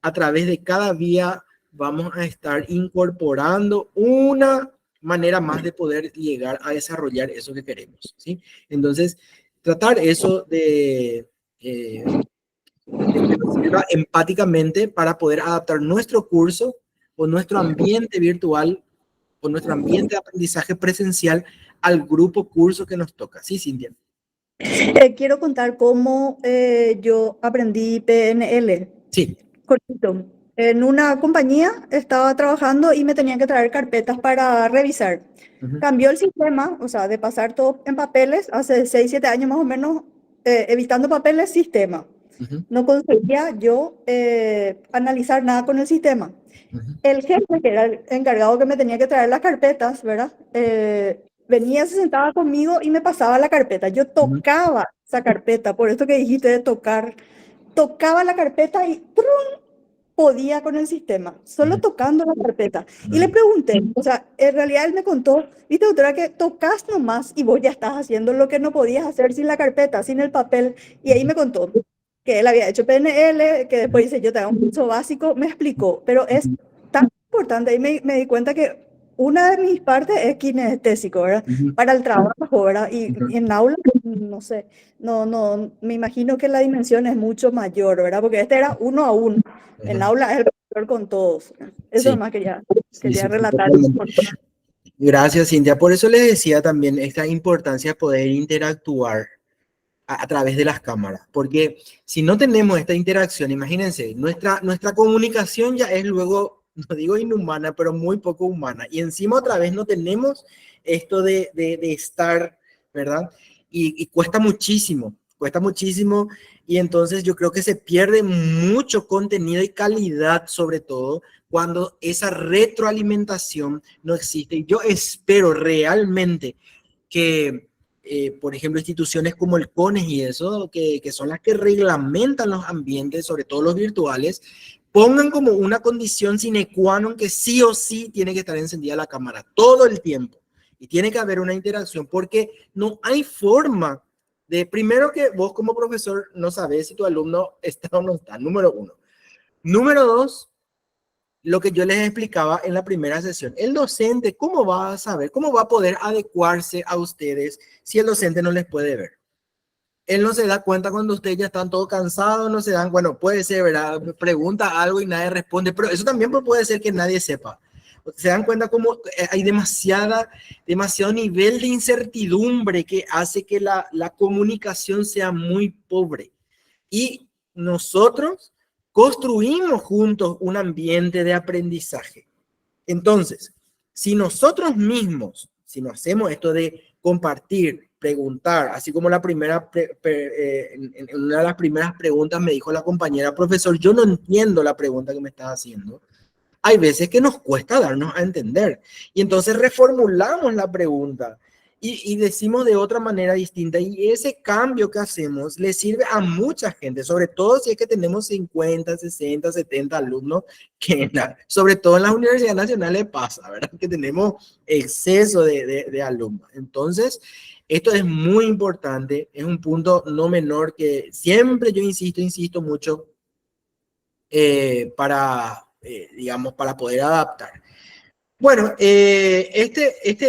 a través de cada vía vamos a estar incorporando una manera más de poder llegar a desarrollar eso que queremos, ¿sí? Entonces, tratar eso de que nos sirva empáticamente para poder adaptar nuestro curso o nuestro ambiente virtual o nuestro ambiente de aprendizaje presencial al grupo curso que nos toca. Sí, Cintia. Quiero contar cómo yo aprendí PNL. Sí. Cortito. En una compañía estaba trabajando y me tenían que traer carpetas para revisar. Cambió el sistema, o sea, de pasar todo en papeles, hace 6, 7 años más o menos, evitando papeles, sistema. No conseguía yo analizar nada con el sistema. El jefe, que era el encargado que me tenía que traer las carpetas, ¿verdad? Venía, se sentaba conmigo y me pasaba la carpeta. Yo tocaba esa carpeta, por esto que dijiste de tocar. Tocaba la carpeta y ¡prum! Podía con el sistema, solo tocando la carpeta. Y le pregunté, o sea, en realidad él me contó, viste, doctora, que tocas nomás y vos ya estás haciendo lo que no podías hacer sin la carpeta, sin el papel. Y ahí me contó que él había hecho PNL, que después dice, yo te hago un curso básico, me explicó, pero es tan importante. Ahí me di cuenta que una de mis partes es kinestésico, ¿verdad? Para el trabajo, ¿verdad? Y en aula, no sé, no, me imagino que la dimensión es mucho mayor, ¿verdad? Porque este era 1 a 1. En aula es el profesor con todos. Eso Sí. más quería Sí, relatar. Gracias, Cintia. Por eso les decía también esta importancia de poder interactuar a través de las cámaras. Porque si no tenemos esta interacción, imagínense, nuestra comunicación ya es luego, no digo inhumana, pero muy poco humana. Y encima otra vez no tenemos esto de estar, ¿verdad? Y cuesta muchísimo. Y entonces yo creo que se pierde mucho contenido y calidad, sobre todo, cuando esa retroalimentación no existe. Y yo espero realmente que, por ejemplo, instituciones como el CONES y eso, que son las que reglamentan los ambientes, sobre todo los virtuales, pongan como una condición sine qua non que sí o sí tiene que estar encendida la cámara todo el tiempo. Y tiene que haber una interacción, porque no hay forma de, primero que vos como profesor no sabes si tu alumno está o no está, número 1. Número 2, lo que yo les explicaba en la primera sesión. El docente, ¿cómo va a saber? ¿Cómo va a poder adecuarse a ustedes si el docente no les puede ver? Él no se da cuenta cuando ustedes ya están todos cansados, no se dan, bueno, puede ser, ¿verdad? Pregunta algo y nadie responde, pero eso también puede ser que nadie sepa. Se dan cuenta cómo hay demasiado nivel de incertidumbre que hace que la comunicación sea muy pobre. Y nosotros construimos juntos un ambiente de aprendizaje. Entonces, si nosotros mismos, si nos hacemos esto de compartir, preguntar, así como en una de las primeras preguntas me dijo la compañera, profesor, yo no entiendo la pregunta que me estás haciendo. Hay veces que nos cuesta darnos a entender. Y entonces reformulamos la pregunta y decimos de otra manera distinta. Y ese cambio que hacemos le sirve a mucha gente, sobre todo si es que tenemos 50, 60, 70 alumnos, que sobre todo en las universidades nacionales pasa, ¿verdad? Que tenemos exceso de alumnos. Entonces, esto es muy importante, es un punto no menor que siempre yo insisto mucho digamos, para poder adaptar. Bueno, esta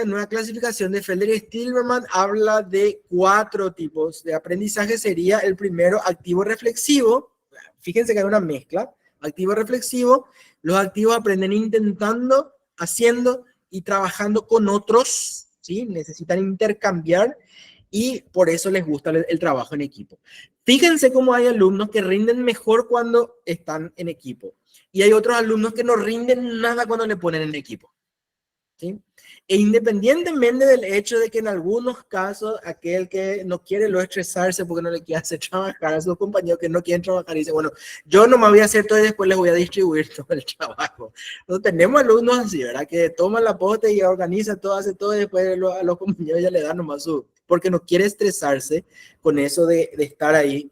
nueva clasificación de Felder y Silverman habla de 4 tipos de aprendizaje. Sería el primero, activo reflexivo. Fíjense que hay una mezcla. Activo reflexivo. Los activos aprenden intentando, haciendo y trabajando con otros, ¿sí? Necesitan intercambiar y por eso les gusta el trabajo en equipo. Fíjense cómo hay alumnos que rinden mejor cuando están en equipo. Y hay otros alumnos que no rinden nada cuando le ponen en equipo. ¿Sí? E independientemente del hecho de que en algunos casos aquel que no quiere lo estresarse porque no le quiere hacer trabajar a sus compañeros que no quieren trabajar y dice, bueno, yo no me voy a hacer todo y después les voy a distribuir todo el trabajo. Entonces tenemos alumnos así, ¿verdad? Que toman la posta y organiza todo, hace todo y después a los compañeros ya le dan nomás porque no quiere estresarse con eso de estar ahí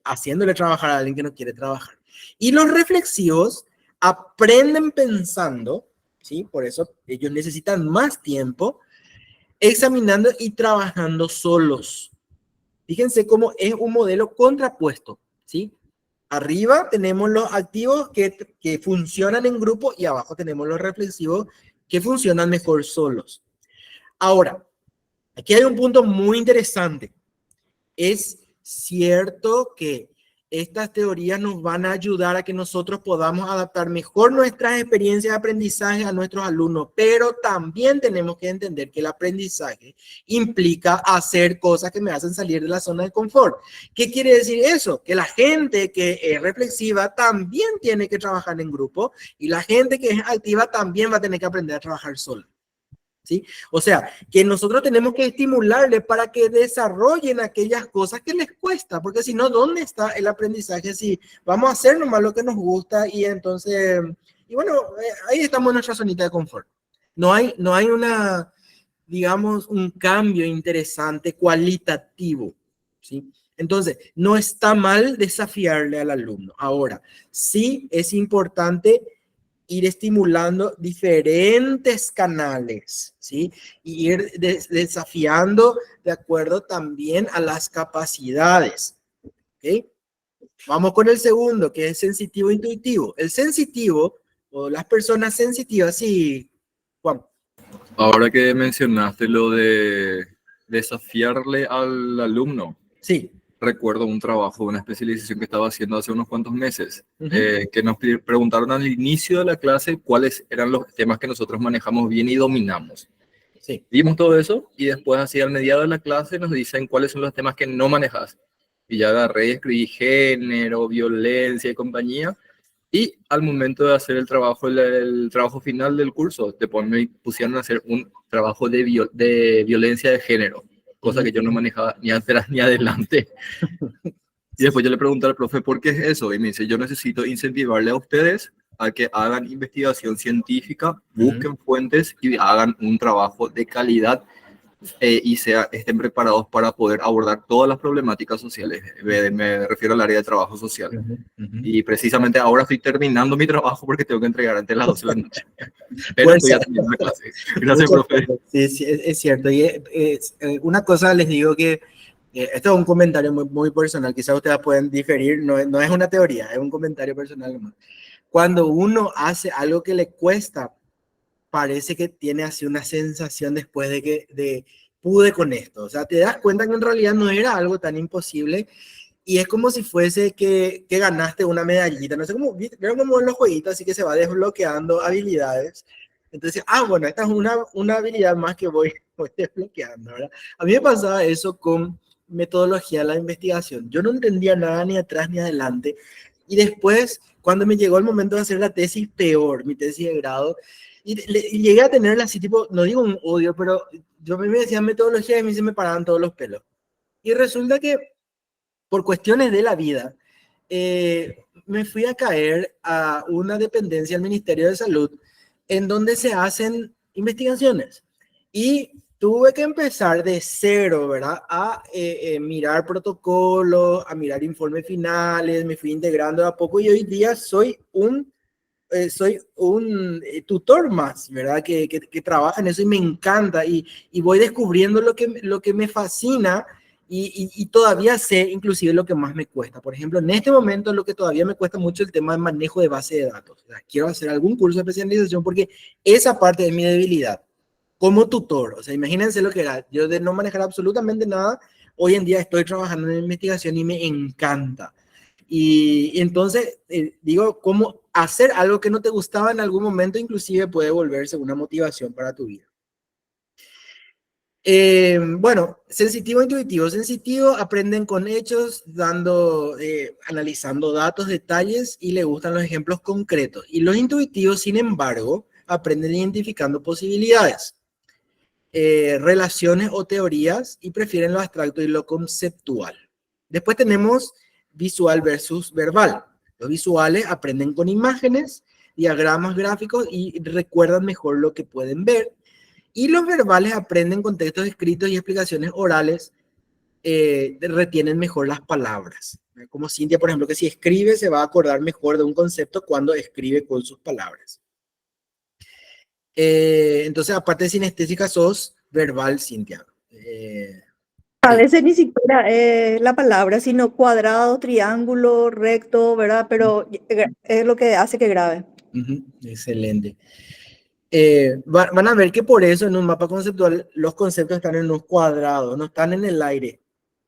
haciéndole trabajar a alguien que no quiere trabajar. Y los reflexivos aprenden pensando, ¿sí? Por eso ellos necesitan más tiempo examinando y trabajando solos. Fíjense cómo es un modelo contrapuesto, ¿sí? Arriba tenemos los activos que funcionan en grupo y abajo tenemos los reflexivos que funcionan mejor solos. Ahora, aquí hay un punto muy interesante. Es cierto que estas teorías nos van a ayudar a que nosotros podamos adaptar mejor nuestras experiencias de aprendizaje a nuestros alumnos, pero también tenemos que entender que el aprendizaje implica hacer cosas que me hacen salir de la zona de confort. ¿Qué quiere decir eso? Que la gente que es reflexiva también tiene que trabajar en grupo y la gente que es activa también va a tener que aprender a trabajar sola. ¿Sí? O sea, que nosotros tenemos que estimularles para que desarrollen aquellas cosas que les cuesta, porque si no, ¿dónde está el aprendizaje? Si vamos a hacer nomás lo que nos gusta y entonces, y bueno, ahí estamos en nuestra zonita de confort. No hay digamos, un cambio interesante cualitativo, ¿sí? Entonces, no está mal desafiarle al alumno. Ahora, sí es importante ir estimulando diferentes canales, ¿sí? Y ir desafiando de acuerdo también a las capacidades, ¿ok? Vamos con el segundo, que es sensitivo-intuitivo. El sensitivo o las personas sensitivas. Sí, Juan. Ahora que mencionaste lo de desafiarle al alumno, Sí. recuerdo un trabajo, una especialización que estaba haciendo hace unos cuantos meses, Ujú. que nos preguntaron al inicio de la clase cuáles eran los temas que nosotros manejamos bien y dominamos. Sí. Vimos todo eso y después, así al mediado de la clase, nos dicen cuáles son los temas que no manejas. Y ya agarré y escribí género, violencia y compañía. Y al momento de hacer el trabajo final del curso, pusieron a hacer un trabajo de violencia de género, cosa que yo no manejaba ni atrás ni adelante. Y después yo le pregunté al profe, ¿por qué es eso? Y me dice, yo necesito incentivarle a ustedes a que hagan investigación científica, busquen fuentes y hagan un trabajo de calidad y estén preparados para poder abordar todas las problemáticas sociales. Me refiero al área de trabajo social. Y precisamente ahora estoy terminando mi trabajo porque tengo que entregar antes de las 12 de la noche. Pero Pues, estoy atendiendo la clase. Gracias, profe. Sí, sí, es cierto. Y una cosa les digo que esto es un comentario muy, muy personal. Quizás ustedes pueden diferir. No es una teoría, es un comentario personal nomás. Cuando uno hace algo que le cuesta, parece que tiene así una sensación después de que pude con esto. O sea, te das cuenta que en realidad no era algo tan imposible y es como si fuese que ganaste una medallita. No sé cómo, vieron como en los jueguitos, así que se va desbloqueando habilidades. Entonces, bueno, esta es una habilidad más que voy desbloqueando, ¿verdad? A mí me pasaba eso con metodología de la investigación. Yo no entendía nada ni atrás ni adelante. Y después, cuando me llegó el momento de hacer la tesis, peor, mi tesis de grado, y llegué a tenerla así, tipo, no digo un odio, pero yo me decían metodología y a mí se me paraban todos los pelos. Y resulta que, por cuestiones de la vida, me fui a caer a una dependencia del Ministerio de Salud, en donde se hacen investigaciones. Y tuve que empezar de cero, ¿verdad? A mirar protocolos, a mirar informes finales, me fui integrando de a poco y hoy día soy un tutor más, ¿verdad? Que trabaja en eso y me encanta y voy descubriendo lo que me fascina y todavía sé inclusive lo que más me cuesta. Por ejemplo, en este momento lo que todavía me cuesta mucho es el tema de manejo de base de datos. O sea, quiero hacer algún curso de especialización porque esa parte es mi debilidad como tutor. O sea, imagínense lo que era. Yo de no manejar absolutamente nada, hoy en día estoy trabajando en investigación y me encanta. Y entonces, digo, cómo hacer algo que no te gustaba en algún momento, inclusive puede volverse una motivación para tu vida. Bueno, sensitivo e intuitivo. Sensitivo aprenden con hechos, analizando datos, detalles y le gustan los ejemplos concretos. Y los intuitivos, sin embargo, aprenden identificando posibilidades, relaciones o teorías y prefieren lo abstracto y lo conceptual. Después tenemos visual versus verbal. Los visuales aprenden con imágenes, diagramas gráficos y recuerdan mejor lo que pueden ver. Y los verbales aprenden con textos escritos y explicaciones orales, retienen mejor las palabras. Como Cintia, por ejemplo, que si escribe se va a acordar mejor de un concepto cuando escribe con sus palabras. Entonces, aparte de sinestésica, sos verbal, Cintia. A veces ni siquiera la palabra, sino cuadrado, triángulo, recto, ¿verdad? Pero es lo que hace que grabe. Excelente. Van a ver que por eso en un mapa conceptual los conceptos están en unos cuadrados, no están en el aire,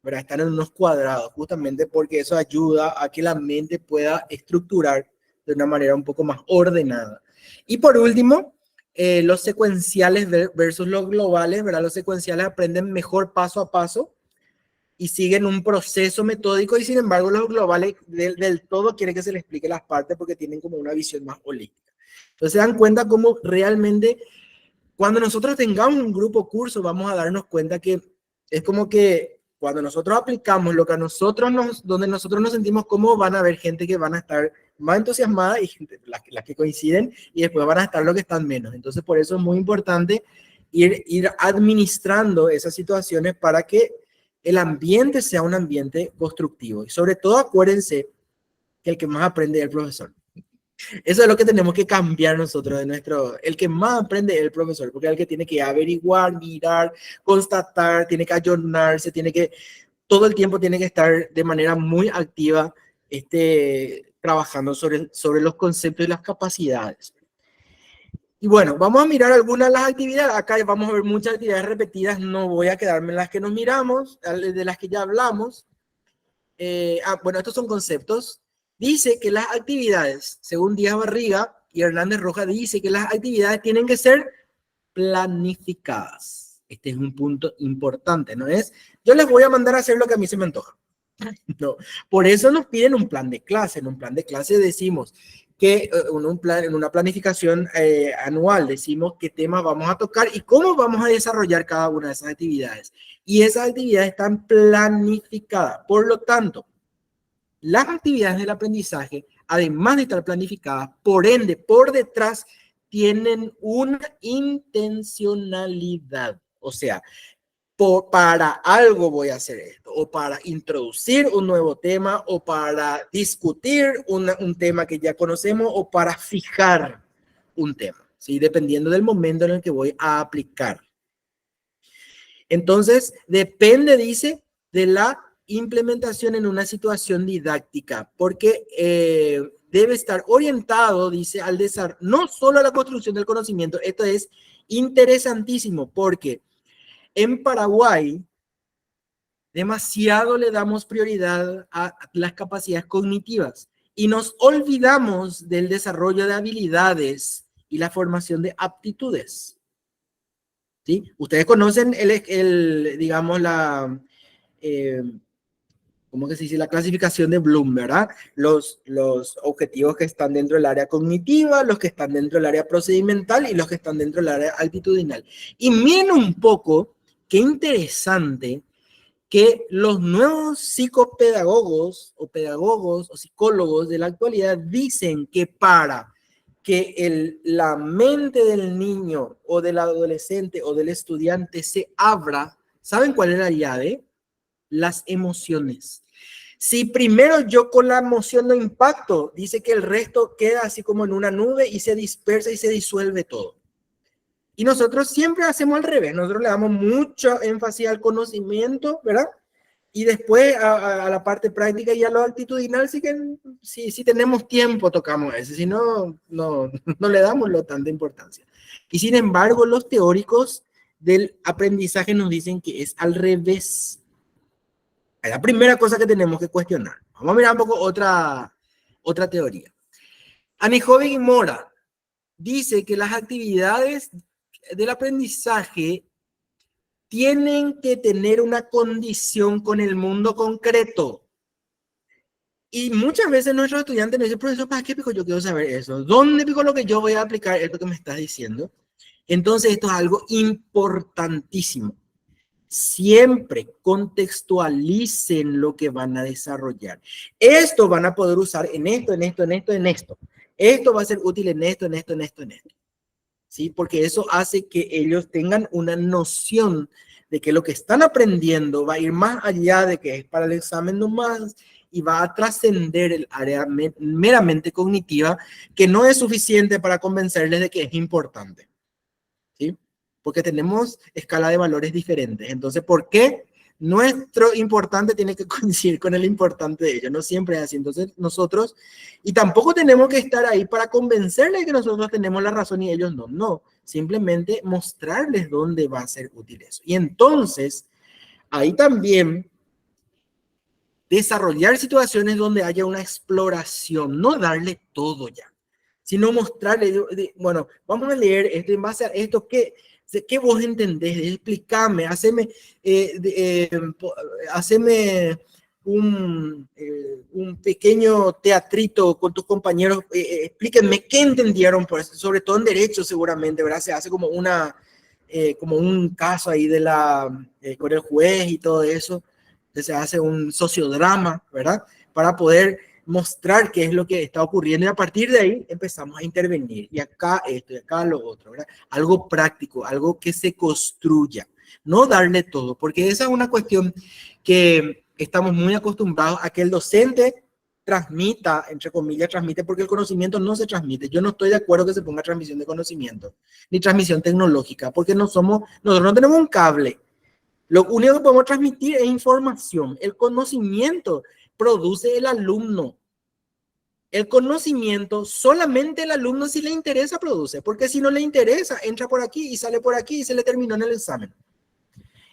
¿verdad? Están en unos cuadrados, justamente porque eso ayuda a que la mente pueda estructurar de una manera un poco más ordenada. Y por último, los secuenciales versus los globales, ¿verdad? Los secuenciales aprenden mejor paso a paso y siguen un proceso metódico y sin embargo los globales del todo quieren que se les explique las partes porque tienen como una visión más holística. Entonces se dan cuenta cómo realmente cuando nosotros tengamos un grupo curso vamos a darnos cuenta que es como que cuando nosotros aplicamos lo que a nosotros donde nosotros nos sentimos cómodos, van a haber gente que van a estar más entusiasmada y gente, las que coinciden, y después van a estar los que están menos. Entonces por eso es muy importante ir administrando esas situaciones para que el ambiente sea un ambiente constructivo. Y sobre todo acuérdense que el que más aprende es el profesor. Eso es lo que tenemos que cambiar nosotros el que más aprende es el profesor, porque es el que tiene que averiguar, mirar, constatar, tiene que ayornarse, todo el tiempo tiene que estar de manera muy activa trabajando sobre los conceptos y las capacidades. Y bueno, vamos a mirar algunas de las actividades. Acá vamos a ver muchas actividades repetidas. No voy a quedarme en las que nos miramos, de las que ya hablamos. Bueno, estos son conceptos. Dice que las actividades, según Díaz Barriga y Hernández Rojas, dice que las actividades tienen que ser planificadas. Este es un punto importante, ¿no es? Yo les voy a mandar a hacer lo que a mí se me antoja. No. Por eso nos piden un plan de clase. En un plan de clase decimos que en una planificación anual decimos qué temas vamos a tocar y cómo vamos a desarrollar cada una de esas actividades. Y esas actividades están planificadas. Por lo tanto, las actividades del aprendizaje, además de estar planificadas, por ende, por detrás, tienen una intencionalidad. O sea, para algo voy a hacer esto, o para introducir un nuevo tema, o para discutir un tema que ya conocemos, o para fijar un tema, ¿sí? Dependiendo del momento en el que voy a aplicar. Entonces, depende, dice, de la implementación en una situación didáctica, porque debe estar orientado, dice, al desarrollo, no solo a la construcción del conocimiento. Esto es interesantísimo, porque en Paraguay, demasiado le damos prioridad a las capacidades cognitivas y nos olvidamos del desarrollo de habilidades y la formación de aptitudes. ¿Sí? Ustedes conocen digamos, ¿cómo que se dice? La clasificación de Bloom, ¿verdad? Los objetivos que están dentro del área cognitiva, los que están dentro del área procedimental y los que están dentro del área altitudinal. Y miren un poco. Qué interesante que los nuevos psicopedagogos o pedagogos o psicólogos de la actualidad dicen que para que la mente del niño o del adolescente o del estudiante se abra, ¿saben cuál es la llave? Las emociones. Si primero yo con la emoción no impacto, dice que el resto queda así como en una nube y se dispersa y se disuelve todo. Y nosotros siempre hacemos al revés. Nosotros le damos mucho énfasis al conocimiento, ¿verdad? Y después a la parte práctica y a lo altitudinal, sí que si tenemos tiempo tocamos eso. Si no, no le damos tanta importancia. Y sin embargo, los teóricos del aprendizaje nos dicen que es al revés. Es la primera cosa que tenemos que cuestionar. Vamos a mirar un poco otra teoría. Anijovic y Mora dice que las actividades del aprendizaje tienen que tener una condición con el mundo concreto. Y muchas veces nuestros estudiantes nos dicen, profesor, ¿para qué pico yo quiero saber eso? ¿Dónde pico lo que yo voy a aplicar esto que me estás diciendo? Entonces esto es algo importantísimo. Siempre contextualicen lo que van a desarrollar. Esto van a poder usar en esto, en esto, en esto, en esto. Esto va a ser útil en esto, en esto, en esto, en esto. ¿Sí? Porque eso hace que ellos tengan una noción de que lo que están aprendiendo va a ir más allá de que es para el examen nomás y va a trascender el área meramente cognitiva, que no es suficiente para convencerles de que es importante. ¿Sí? Porque tenemos escala de valores diferentes. Entonces, ¿por qué nuestro importante tiene que coincidir con el importante de ellos? No siempre es así. Entonces, nosotros, y tampoco tenemos que estar ahí para convencerles de que nosotros tenemos la razón y ellos no. No, simplemente mostrarles dónde va a ser útil eso. Y entonces, ahí también desarrollar situaciones donde haya una exploración, no darle todo ya, sino mostrarle, bueno, vamos a leer esto en base a esto, ¿qué vos entendés? Explícame, haceme un pequeño teatrito con tus compañeros, explíquenme qué entendieron por eso, sobre todo en derecho seguramente, ¿verdad? Se hace como un caso ahí con el juez y todo eso, se hace un sociodrama, ¿verdad? Para poder mostrar qué es lo que está ocurriendo y a partir de ahí empezamos a intervenir. Y acá esto y acá lo otro, ¿verdad? Algo práctico, algo que se construya. No darle todo, porque esa es una cuestión que estamos muy acostumbrados a que el docente transmita, entre comillas, transmite, porque el conocimiento no se transmite. Yo no estoy de acuerdo que se ponga transmisión de conocimiento, ni transmisión tecnológica, porque nosotros no tenemos un cable. Lo único que podemos transmitir es información. El conocimiento produce el alumno. El conocimiento solamente el alumno si le interesa produce, porque si no le interesa, entra por aquí y sale por aquí y se le terminó en el examen.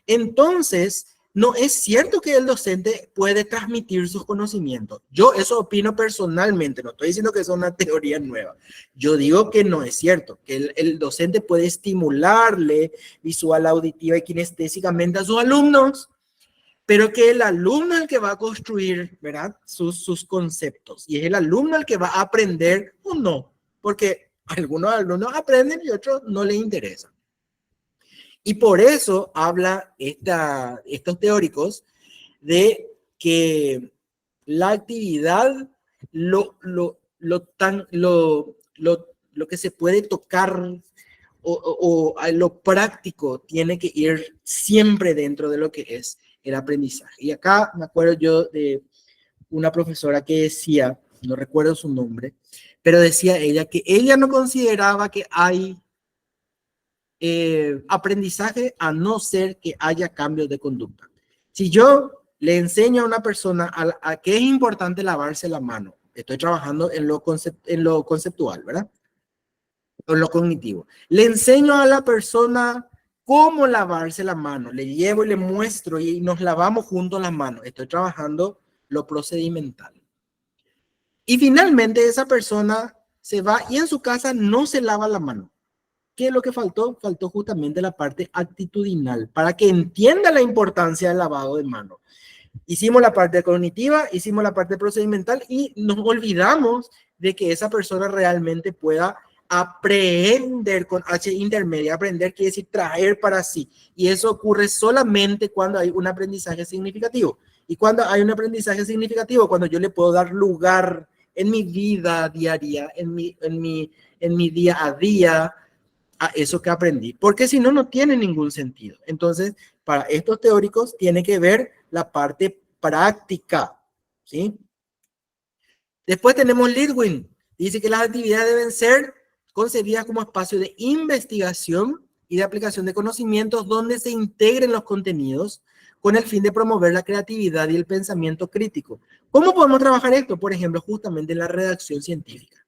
Entonces, no es cierto que el docente puede transmitir sus conocimientos. Yo eso opino personalmente, no estoy diciendo que es una teoría nueva. Yo digo que no es cierto, que el docente puede estimularle visual, auditiva y kinestésicamente a sus alumnos, pero que el alumno es el que va a construir, ¿verdad? Sus conceptos. Y es el alumno el que va a aprender o no, porque algunos alumnos aprenden y otros no les interesa. Y por eso habla estos teóricos de que la actividad, lo que se puede tocar o lo práctico tiene que ir siempre dentro de lo que es el aprendizaje. Y acá me acuerdo yo de una profesora que decía, no recuerdo su nombre, pero decía ella que ella no consideraba que hay aprendizaje a no ser que haya cambios de conducta. Si yo le enseño a una persona a que es importante lavarse la mano, estoy trabajando en lo conceptual, ¿verdad? O en lo cognitivo. Le enseño a la persona cómo lavarse la mano, le llevo y le muestro y nos lavamos juntos las manos. Estoy trabajando lo procedimental. Y finalmente esa persona se va y en su casa no se lava la mano. ¿Qué es lo que faltó? Faltó justamente la parte actitudinal para que entienda la importancia del lavado de manos. Hicimos la parte cognitiva, hicimos la parte procedimental y nos olvidamos de que esa persona realmente pueda aprender con H intermedia. Aprender quiere decir traer para sí. Y eso ocurre solamente cuando hay un aprendizaje significativo. Y cuando hay un aprendizaje significativo, cuando yo le puedo dar lugar en mi vida diaria, en mi día a día, a eso que aprendí, porque si no, no tiene ningún sentido. Entonces, para estos teóricos tiene que ver la parte práctica, ¿sí? Después tenemos Lidwin, dice que las actividades deben ser concebidas como espacio de investigación y de aplicación de conocimientos donde se integren los contenidos con el fin de promover la creatividad y el pensamiento crítico. ¿Cómo podemos trabajar esto? Por ejemplo, justamente en la redacción científica.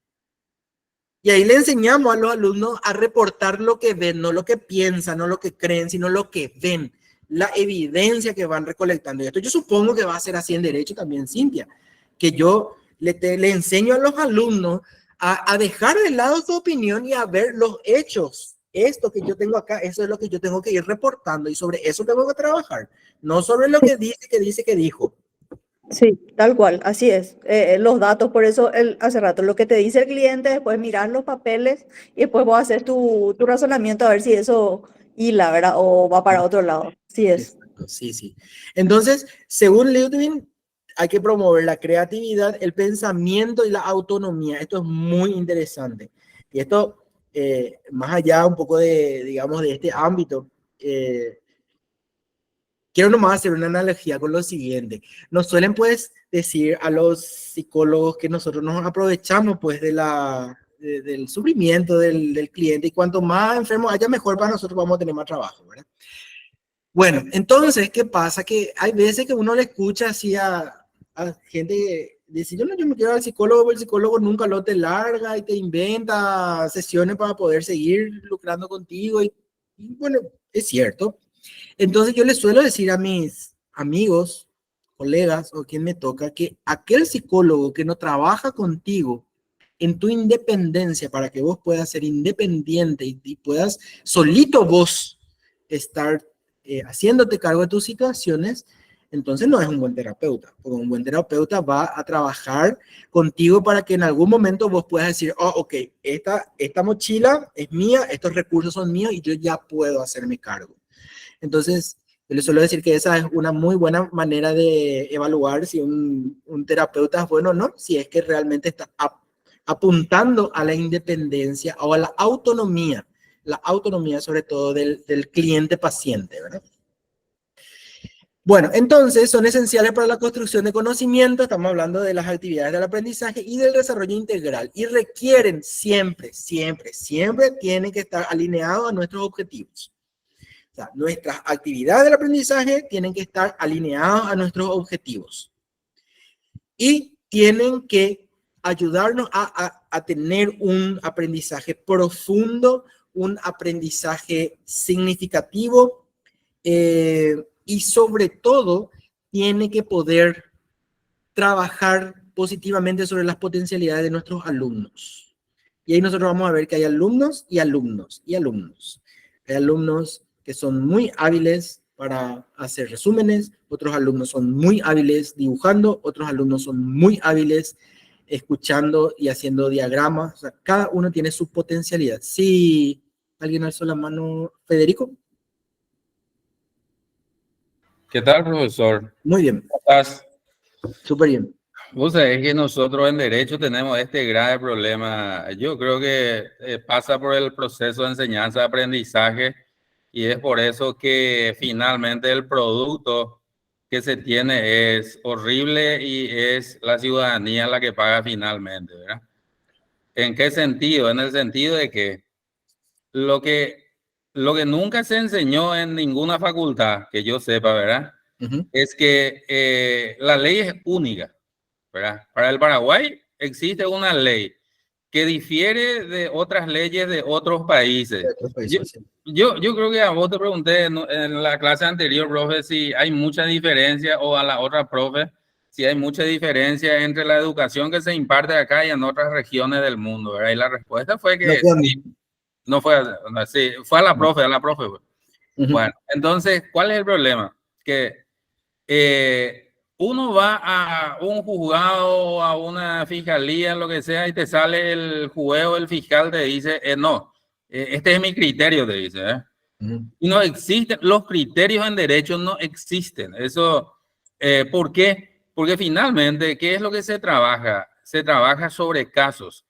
Y ahí le enseñamos a los alumnos a reportar lo que ven, no lo que piensan, no lo que creen, sino lo que ven, la evidencia que van recolectando. Y esto yo supongo que va a ser así en derecho también, Cintia, que yo le enseño a los alumnos a dejar de lado su opinión y a ver los hechos. Esto que yo tengo acá, eso es lo que yo tengo que ir reportando y sobre eso tengo que trabajar, no sobre lo que dice que dijo. Sí, tal cual, así es. Los datos, por eso hace rato, lo que te dice el cliente, después mirar los papeles y después vos hacer tu razonamiento a ver si eso hila, ¿verdad? O va para otro lado. Sí es. Exacto, sí, sí. Entonces, según Lidwin, hay que promover la creatividad, el pensamiento y la autonomía. Esto es muy interesante. Y esto, más allá un poco de, digamos, de este ámbito, quiero nomás hacer una analogía con lo siguiente. Nos suelen, pues, decir a los psicólogos que nosotros nos aprovechamos, pues, del sufrimiento del cliente y cuanto más enfermo haya, mejor para nosotros vamos a tener más trabajo, ¿verdad? Bueno, entonces, ¿qué pasa? Que hay veces que uno le escucha así a gente que dice, yo me quiero al psicólogo, pero el psicólogo nunca lo te larga y te inventa sesiones para poder seguir lucrando contigo. Y bueno, es cierto. Entonces yo les suelo decir a mis amigos, colegas o quien me toca que aquel psicólogo que no trabaja contigo en tu independencia para que vos puedas ser independiente y puedas solito vos estar haciéndote cargo de tus situaciones, entonces no es un buen terapeuta. Porque un buen terapeuta va a trabajar contigo para que en algún momento vos puedas decir, oh, ok, esta mochila es mía, estos recursos son míos y yo ya puedo hacerme cargo. Entonces, yo les suelo decir que esa es una muy buena manera de evaluar si un terapeuta es bueno o no, si es que realmente está apuntando a la independencia o a la autonomía sobre todo del cliente paciente, ¿verdad? Bueno, entonces son esenciales para la construcción de conocimiento, estamos hablando de las actividades del aprendizaje y del desarrollo integral y requieren siempre tienen que estar alineados a nuestros objetivos. O sea, nuestras actividades del aprendizaje tienen que estar alineadas a nuestros objetivos y tienen que ayudarnos a tener un aprendizaje profundo, un aprendizaje significativo y sobre todo tiene que poder trabajar positivamente sobre las potencialidades de nuestros alumnos. Y ahí nosotros vamos a ver que hay alumnos y alumnos y alumnos. Hay alumnos que son muy hábiles para hacer resúmenes, otros alumnos son muy hábiles dibujando, otros alumnos son muy hábiles escuchando y haciendo diagramas. O sea, cada uno tiene su potencialidad. Sí, ¿alguien alzó la mano? Federico. ¿Qué tal, profesor? Muy bien. ¿Cómo estás? Súper bien. Vos sabés que nosotros en Derecho tenemos este grave problema. Yo creo que pasa por el proceso de enseñanza-aprendizaje y es por eso que finalmente el producto que se tiene es horrible y es la ciudadanía la que paga finalmente, ¿verdad? ¿En qué sentido? En el sentido de que lo que nunca se enseñó en ninguna facultad, que yo sepa, ¿verdad? Es que la ley es única, ¿verdad? Para el Paraguay existe una ley que difiere de otras leyes de otros países. Yo creo que a vos te pregunté en la clase anterior, profe, si hay mucha diferencia, o a la otra profe, si hay mucha diferencia entre la educación que se imparte acá y en otras regiones del mundo, ¿verdad? Y la respuesta fue que no fue, sí, fue a la profe, Bueno, entonces, ¿cuál es el problema? Que uno va a un juzgado, a una fiscalía, lo que sea, y te sale el juez o el fiscal, te dice, no, este es mi criterio, te dice. Y no existen, los criterios en derecho no existen. Eso, ¿por qué? Porque finalmente, ¿qué es lo que se trabaja? Se trabaja sobre casos.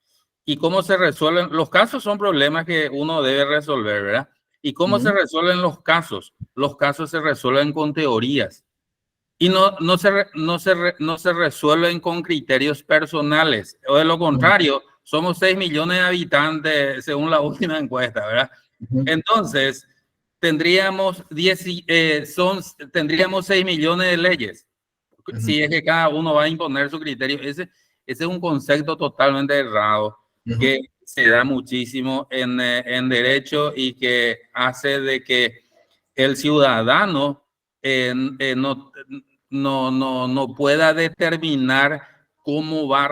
¿Y cómo se resuelven? Los casos son problemas que uno debe resolver, ¿verdad? ¿Y cómo se resuelven los casos? Los casos se resuelven con teorías. Y no se resuelven con criterios personales. O de lo contrario, somos 6 millones de habitantes según la última encuesta, ¿verdad? Entonces, tendríamos 6 millones de leyes. Si es que cada uno va a imponer su criterio. Ese es un concepto totalmente errado que se da muchísimo en derecho y que hace de que el ciudadano no pueda determinar cómo va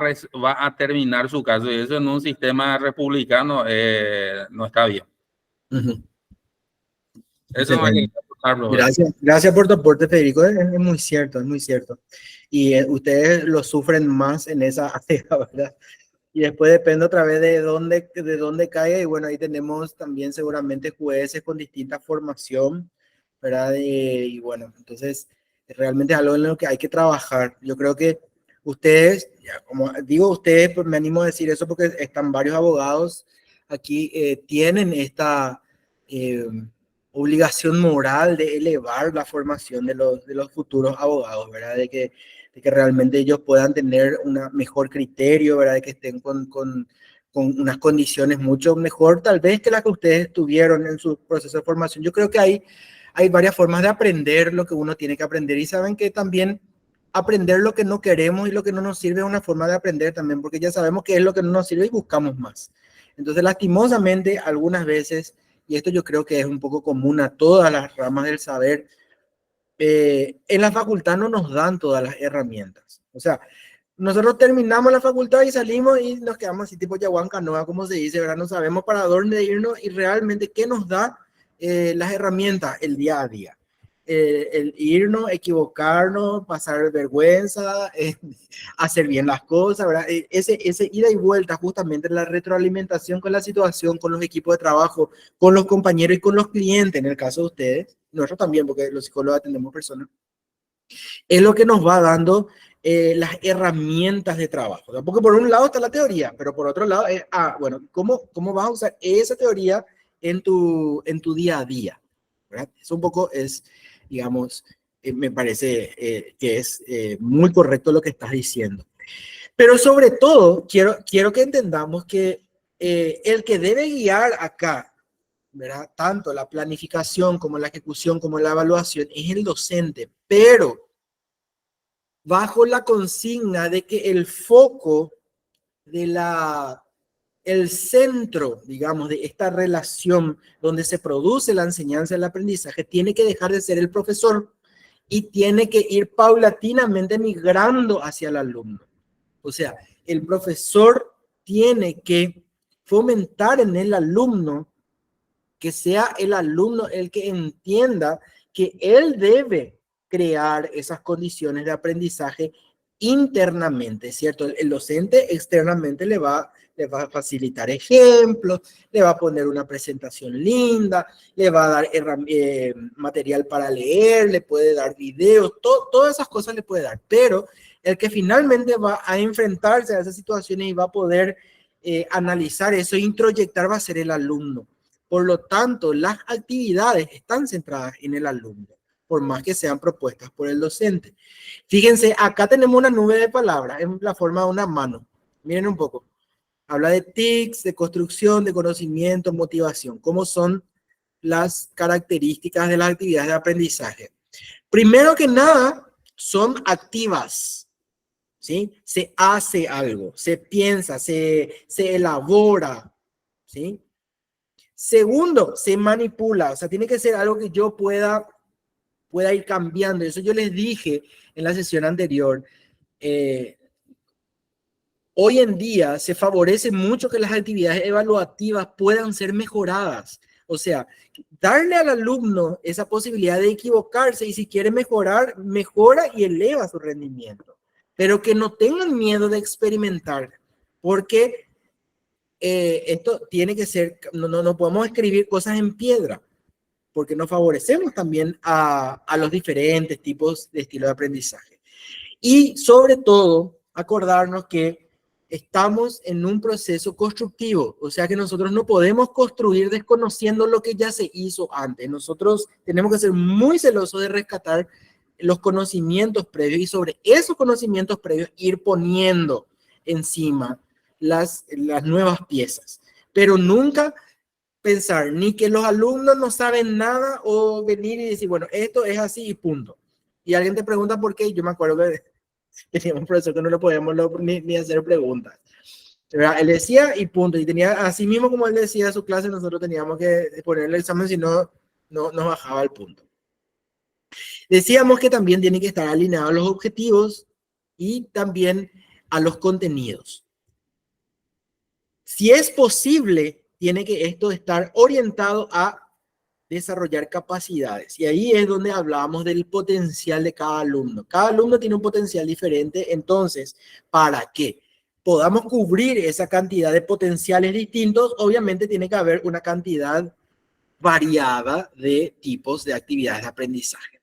a terminar su caso. Y eso en un sistema republicano no está bien. Eso gracias por tu aporte, Federico. Es muy cierto, es muy cierto. Y ustedes lo sufren más en esa área, ¿verdad? Y después depende otra vez de dónde caiga. Y bueno, ahí tenemos también seguramente jueces con distinta formación, ¿verdad? Y bueno, entonces realmente es algo en lo que hay que trabajar. Yo creo que ustedes, como digo ustedes, pues me animo a decir eso porque están varios abogados aquí, tienen esta obligación moral de elevar la formación de los futuros abogados, ¿verdad? De que realmente ellos puedan tener un mejor criterio, ¿verdad? De que estén con unas condiciones mucho mejor, tal vez, que las que ustedes tuvieron en su proceso de formación. Yo creo que hay varias formas de aprender lo que uno tiene que aprender, y saben que también aprender lo que no queremos y lo que no nos sirve es una forma de aprender también, porque ya sabemos qué es lo que no nos sirve y buscamos más. Entonces, lastimosamente, algunas veces, y esto yo creo que es un poco común a todas las ramas del saber, en la facultad no nos dan todas las herramientas. O sea, nosotros terminamos la facultad y salimos y nos quedamos así tipo Yahuancanoa, como se dice, ¿verdad? No sabemos para dónde irnos y realmente qué nos da las herramientas el día a día. El irnos, equivocarnos, pasar vergüenza, hacer bien las cosas, ¿verdad? Ese ida y vuelta, justamente la retroalimentación con la situación, con los equipos de trabajo, con los compañeros y con los clientes, en el caso de ustedes, nosotros también, porque los psicólogos atendemos personas, es lo que nos va dando las herramientas de trabajo, ¿verdad? Porque por un lado está la teoría, pero por otro lado es, bueno, ¿cómo vas a usar esa teoría en tu día a día? ¿Verdad? Eso un poco es, digamos, me parece que es muy correcto lo que estás diciendo. Pero sobre todo, quiero que entendamos que el que debe guiar acá, ¿verdad? Tanto la planificación como la ejecución como la evaluación es el docente, pero bajo la consigna de que el foco el centro, digamos, de esta relación donde se produce la enseñanza y el aprendizaje, tiene que dejar de ser el profesor y tiene que ir paulatinamente migrando hacia el alumno. O sea, el profesor tiene que fomentar en el alumno que sea el alumno el que entienda que él debe crear esas condiciones de aprendizaje internamente, ¿cierto? El docente externamente le va a facilitar ejemplos, le va a poner una presentación linda, le va a dar material para leer, le puede dar videos, todas esas cosas le puede dar, pero el que finalmente va a enfrentarse a esas situaciones y va a poder analizar eso e introyectar va a ser el alumno. Por lo tanto, las actividades están centradas en el alumno, por más que sean propuestas por el docente. Fíjense, acá tenemos una nube de palabras en la forma de una mano. Miren un poco. Habla de TICs, de construcción, de conocimiento, motivación. ¿Cómo son las características de las actividades de aprendizaje? Primero que nada, son activas. ¿Sí? Se hace algo, se piensa, se elabora. ¿Sí? Segundo, se manipula. O sea, tiene que ser algo que yo pueda ir cambiando. Eso yo les dije en la sesión anterior. Hoy en día se favorece mucho que las actividades evaluativas puedan ser mejoradas. O sea, darle al alumno esa posibilidad de equivocarse y si quiere mejorar, mejora y eleva su rendimiento. Pero que no tengan miedo de experimentar, porque esto tiene que ser, no podemos escribir cosas en piedra, porque nos favorecemos también a los diferentes tipos de estilo de aprendizaje. Y sobre todo, acordarnos que estamos en un proceso constructivo, o sea que nosotros no podemos construir desconociendo lo que ya se hizo antes. Nosotros tenemos que ser muy celosos de rescatar los conocimientos previos y sobre esos conocimientos previos ir poniendo encima las nuevas piezas. Pero nunca pensar ni que los alumnos no saben nada o venir y decir, bueno, esto es así y punto. Y alguien te pregunta por qué, yo me acuerdo que teníamos un profesor que no le podíamos ni hacer preguntas. ¿Verdad? Él decía y punto. Y tenía, así mismo como él decía su clase, nosotros teníamos que poner el examen, si no nos bajaba el punto. Decíamos que también tienen que estar alineados a los objetivos y también a los contenidos. Si es posible, tiene que esto estar orientado a desarrollar capacidades. Y ahí es donde hablábamos del potencial de cada alumno. Cada alumno tiene un potencial diferente, entonces, para que podamos cubrir esa cantidad de potenciales distintos, obviamente tiene que haber una cantidad variada de tipos de actividades de aprendizaje.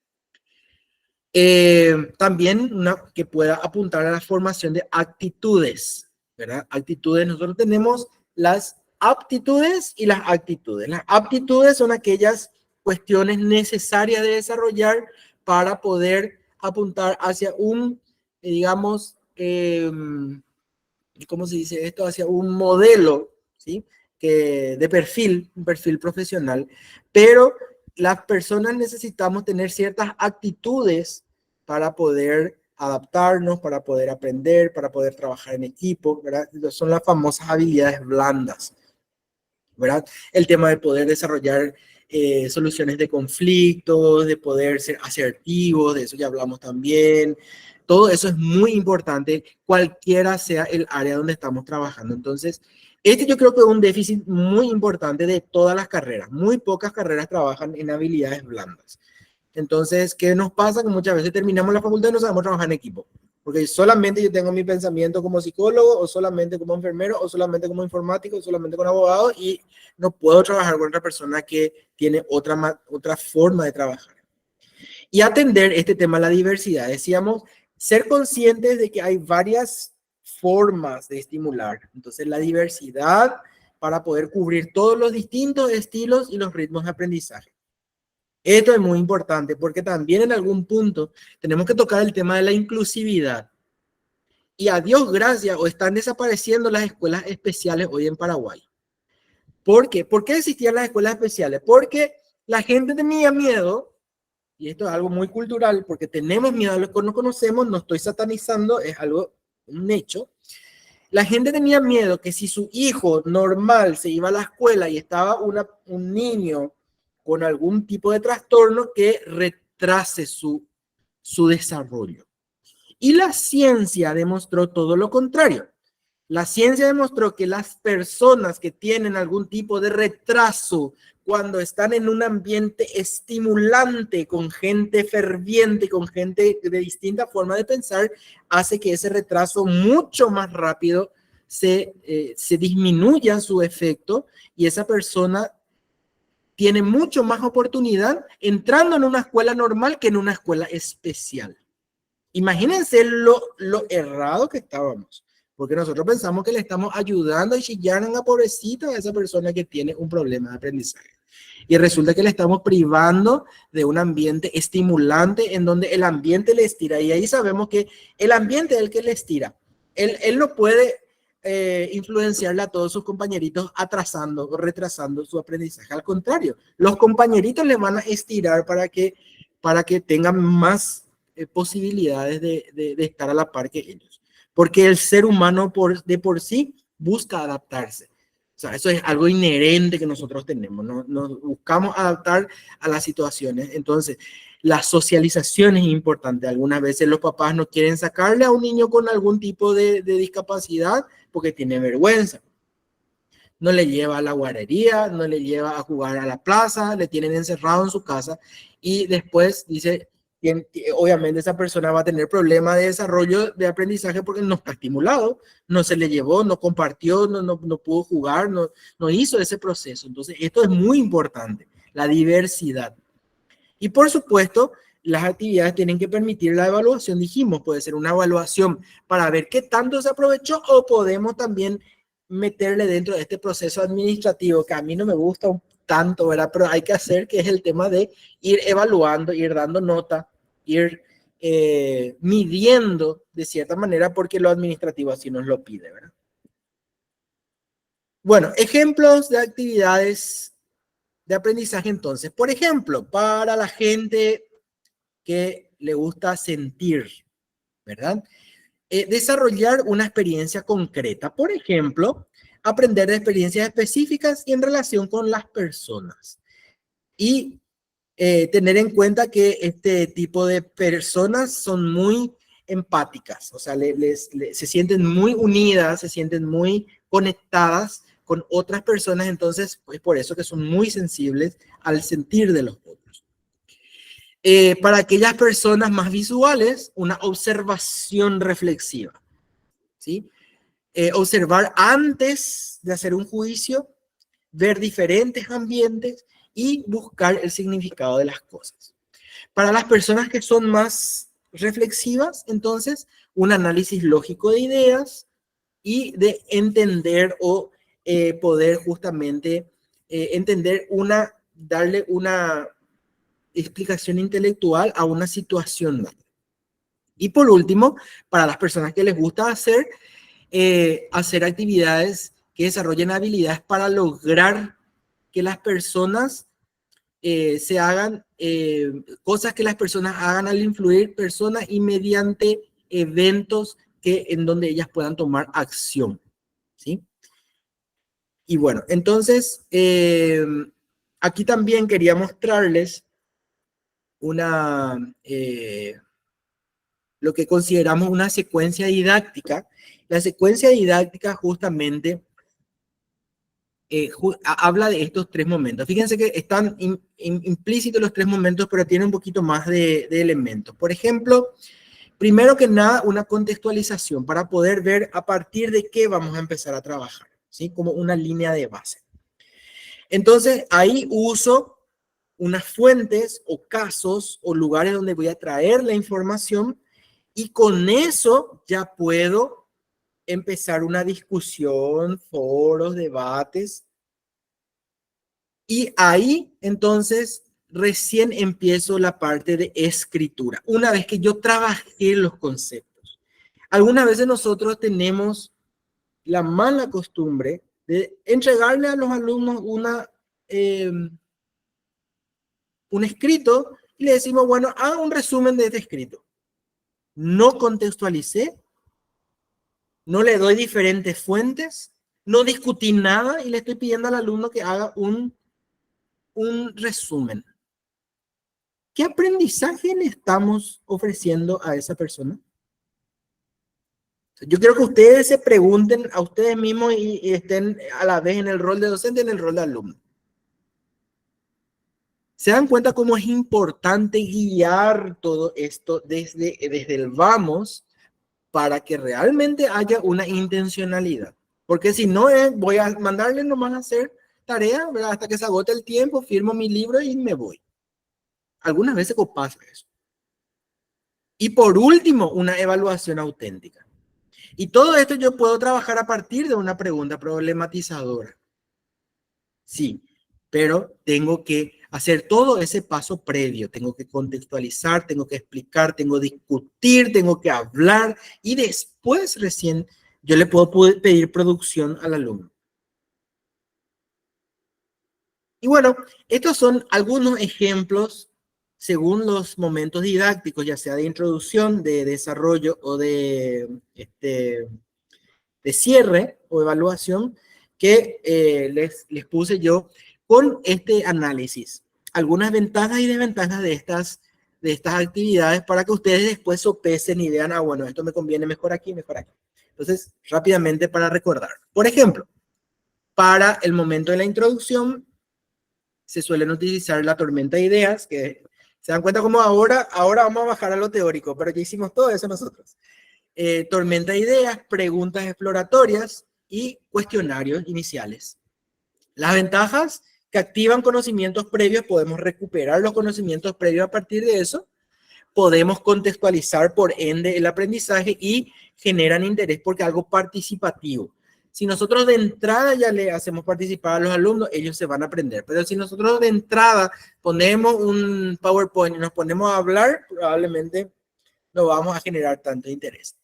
También que pueda apuntar a la formación de actitudes, ¿verdad? Actitudes, nosotros tenemos las aptitudes y las actitudes. Las aptitudes son aquellas cuestiones necesarias de desarrollar para poder apuntar hacia un, digamos, ¿cómo se dice esto? Hacia un modelo, ¿sí? De perfil, un perfil profesional, pero las personas necesitamos tener ciertas actitudes para poder adaptarnos, para poder aprender, para poder trabajar en equipo, ¿verdad? Son las famosas habilidades blandas, ¿verdad? El tema de poder desarrollar soluciones de conflictos, de poder ser asertivos, de eso ya hablamos también. Todo eso es muy importante, cualquiera sea el área donde estamos trabajando. Entonces, yo creo que es un déficit muy importante de todas las carreras. Muy pocas carreras trabajan en habilidades blandas. Entonces, ¿qué nos pasa? Que muchas veces terminamos la facultad y no sabemos trabajar en equipo. Porque solamente yo tengo mi pensamiento como psicólogo, o solamente como enfermero, o solamente como informático, o solamente como abogado, y no puedo trabajar con otra persona que tiene otra forma de trabajar. Y atender este tema de la diversidad. Decíamos, ser conscientes de que hay varias formas de estimular. Entonces, la diversidad para poder cubrir todos los distintos estilos y los ritmos de aprendizaje. Esto es muy importante porque también en algún punto tenemos que tocar el tema de la inclusividad. Y a Dios gracias, o están desapareciendo las escuelas especiales hoy en Paraguay. ¿Por qué? ¿Por qué existían las escuelas especiales? Porque la gente tenía miedo, y esto es algo muy cultural, porque tenemos miedo a lo que no conocemos, no estoy satanizando, es algo, un hecho. La gente tenía miedo que si su hijo normal se iba a la escuela y estaba un niño con algún tipo de trastorno, que retrase su desarrollo. Y la ciencia demostró todo lo contrario. La ciencia demostró que las personas que tienen algún tipo de retraso cuando están en un ambiente estimulante, con gente ferviente, con gente de distinta forma de pensar, hace que ese retraso mucho más rápido se disminuya su efecto y esa persona tiene mucho más oportunidad entrando en una escuela normal que en una escuela especial. Imagínense lo errado que estábamos, porque nosotros pensamos que le estamos ayudando a chillar a una pobrecita a esa persona que tiene un problema de aprendizaje. Y resulta que le estamos privando de un ambiente estimulante en donde el ambiente le estira. Y ahí sabemos que el ambiente es el que le estira. Él no puede influenciarle a todos sus compañeritos atrasando o retrasando su aprendizaje. Al contrario, los compañeritos le van a estirar para que tengan más posibilidades de estar a la par que ellos. Porque el ser humano de por sí busca adaptarse. O sea, eso es algo inherente que nosotros tenemos. Nos buscamos adaptar a las situaciones. Entonces, la socialización es importante. Algunas veces los papás no quieren sacarle a un niño con algún tipo de discapacidad porque tiene vergüenza. No le lleva a la guardería, no le lleva a jugar a la plaza, le tienen encerrado en su casa y después dice, obviamente esa persona va a tener problemas de desarrollo de aprendizaje porque no está estimulado, no se le llevó, no compartió, no pudo jugar, no hizo ese proceso. Entonces, esto es muy importante, la diversidad. Y por supuesto, las actividades tienen que permitir la evaluación, dijimos, puede ser una evaluación para ver qué tanto se aprovechó o podemos también meterle dentro de este proceso administrativo que a mí no me gusta tanto, ¿verdad? Pero hay que hacer, que es el tema de ir evaluando, ir dando nota, ir midiendo de cierta manera porque lo administrativo así nos lo pide, ¿verdad? Bueno, ejemplos de actividades de aprendizaje entonces. Por ejemplo, para la gente que le gusta sentir, ¿verdad? Desarrollar una experiencia concreta. Por ejemplo, aprender de experiencias específicas y en relación con las personas. Y tener en cuenta que este tipo de personas son muy empáticas, o sea, se sienten muy unidas, se sienten muy conectadas con otras personas, entonces es por eso que son muy sensibles al sentir de los otros. Para aquellas personas más visuales, una observación reflexiva, ¿sí? Observar antes de hacer un juicio, ver diferentes ambientes y buscar el significado de las cosas. Para las personas que son más reflexivas, entonces, un análisis lógico de ideas y de entender o poder justamente entender darle una explicación intelectual a una situación. Y por último, para las personas que les gusta hacer actividades que desarrollen habilidades para lograr que las personas se hagan, cosas que las personas hagan al influir personas y mediante eventos en donde ellas puedan tomar acción, ¿sí? Y bueno, entonces, aquí también quería mostrarles lo que consideramos una secuencia didáctica. La secuencia didáctica justamente habla de estos tres momentos. Fíjense que están implícitos los tres momentos, pero tiene un poquito más de elementos. Por ejemplo, primero que nada, una contextualización para poder ver a partir de qué vamos a empezar a trabajar, ¿sí? Como una línea de base. Entonces, ahí uso unas fuentes o casos o lugares donde voy a traer la información y con eso ya puedo empezar una discusión, foros, debates. Y ahí, entonces, recién empiezo la parte de escritura. Una vez que yo trabajé los conceptos. Algunas veces nosotros tenemos la mala costumbre de entregarle a los alumnos un escrito y le decimos, bueno, haga un resumen de este escrito. No contextualicé, no le doy diferentes fuentes, no discutí nada y le estoy pidiendo al alumno que haga un resumen. ¿Qué aprendizaje le estamos ofreciendo a esa persona? Yo quiero que ustedes se pregunten a ustedes mismos y estén a la vez en el rol de docente y en el rol de alumno. ¿Se dan cuenta cómo es importante guiar todo esto desde el vamos para que realmente haya una intencionalidad? Porque si no, voy a mandarle nomás a hacer tarea, ¿verdad? Hasta que se agote el tiempo, firmo mi libro y me voy. Algunas veces pasa eso. Y por último, una evaluación auténtica. Y todo esto yo puedo trabajar a partir de una pregunta problematizadora. Sí, pero tengo que hacer todo ese paso previo. Tengo que contextualizar, tengo que explicar, tengo que discutir, tengo que hablar y después recién yo le puedo pedir producción al alumno. Y bueno, estos son algunos ejemplos según los momentos didácticos, ya sea de introducción, de desarrollo o de cierre o evaluación, que les puse yo con este análisis. Algunas ventajas y desventajas de estas actividades para que ustedes después sopesen y vean, ah, bueno, esto me conviene mejor aquí, mejor aquí. Entonces, rápidamente para recordar. Por ejemplo, para el momento de la introducción, se suelen utilizar la tormenta de ideas, que se dan cuenta como ahora vamos a bajar a lo teórico, pero ya hicimos todo eso nosotros. Tormenta de ideas, preguntas exploratorias y cuestionarios iniciales. Las ventajas que activan conocimientos previos, podemos recuperar los conocimientos previos a partir de eso, podemos contextualizar por ende el aprendizaje y generan interés porque es algo participativo. Si nosotros de entrada ya le hacemos participar a los alumnos, ellos se van a aprender. Pero si nosotros de entrada ponemos un PowerPoint y nos ponemos a hablar, probablemente no vamos a generar tanto interés.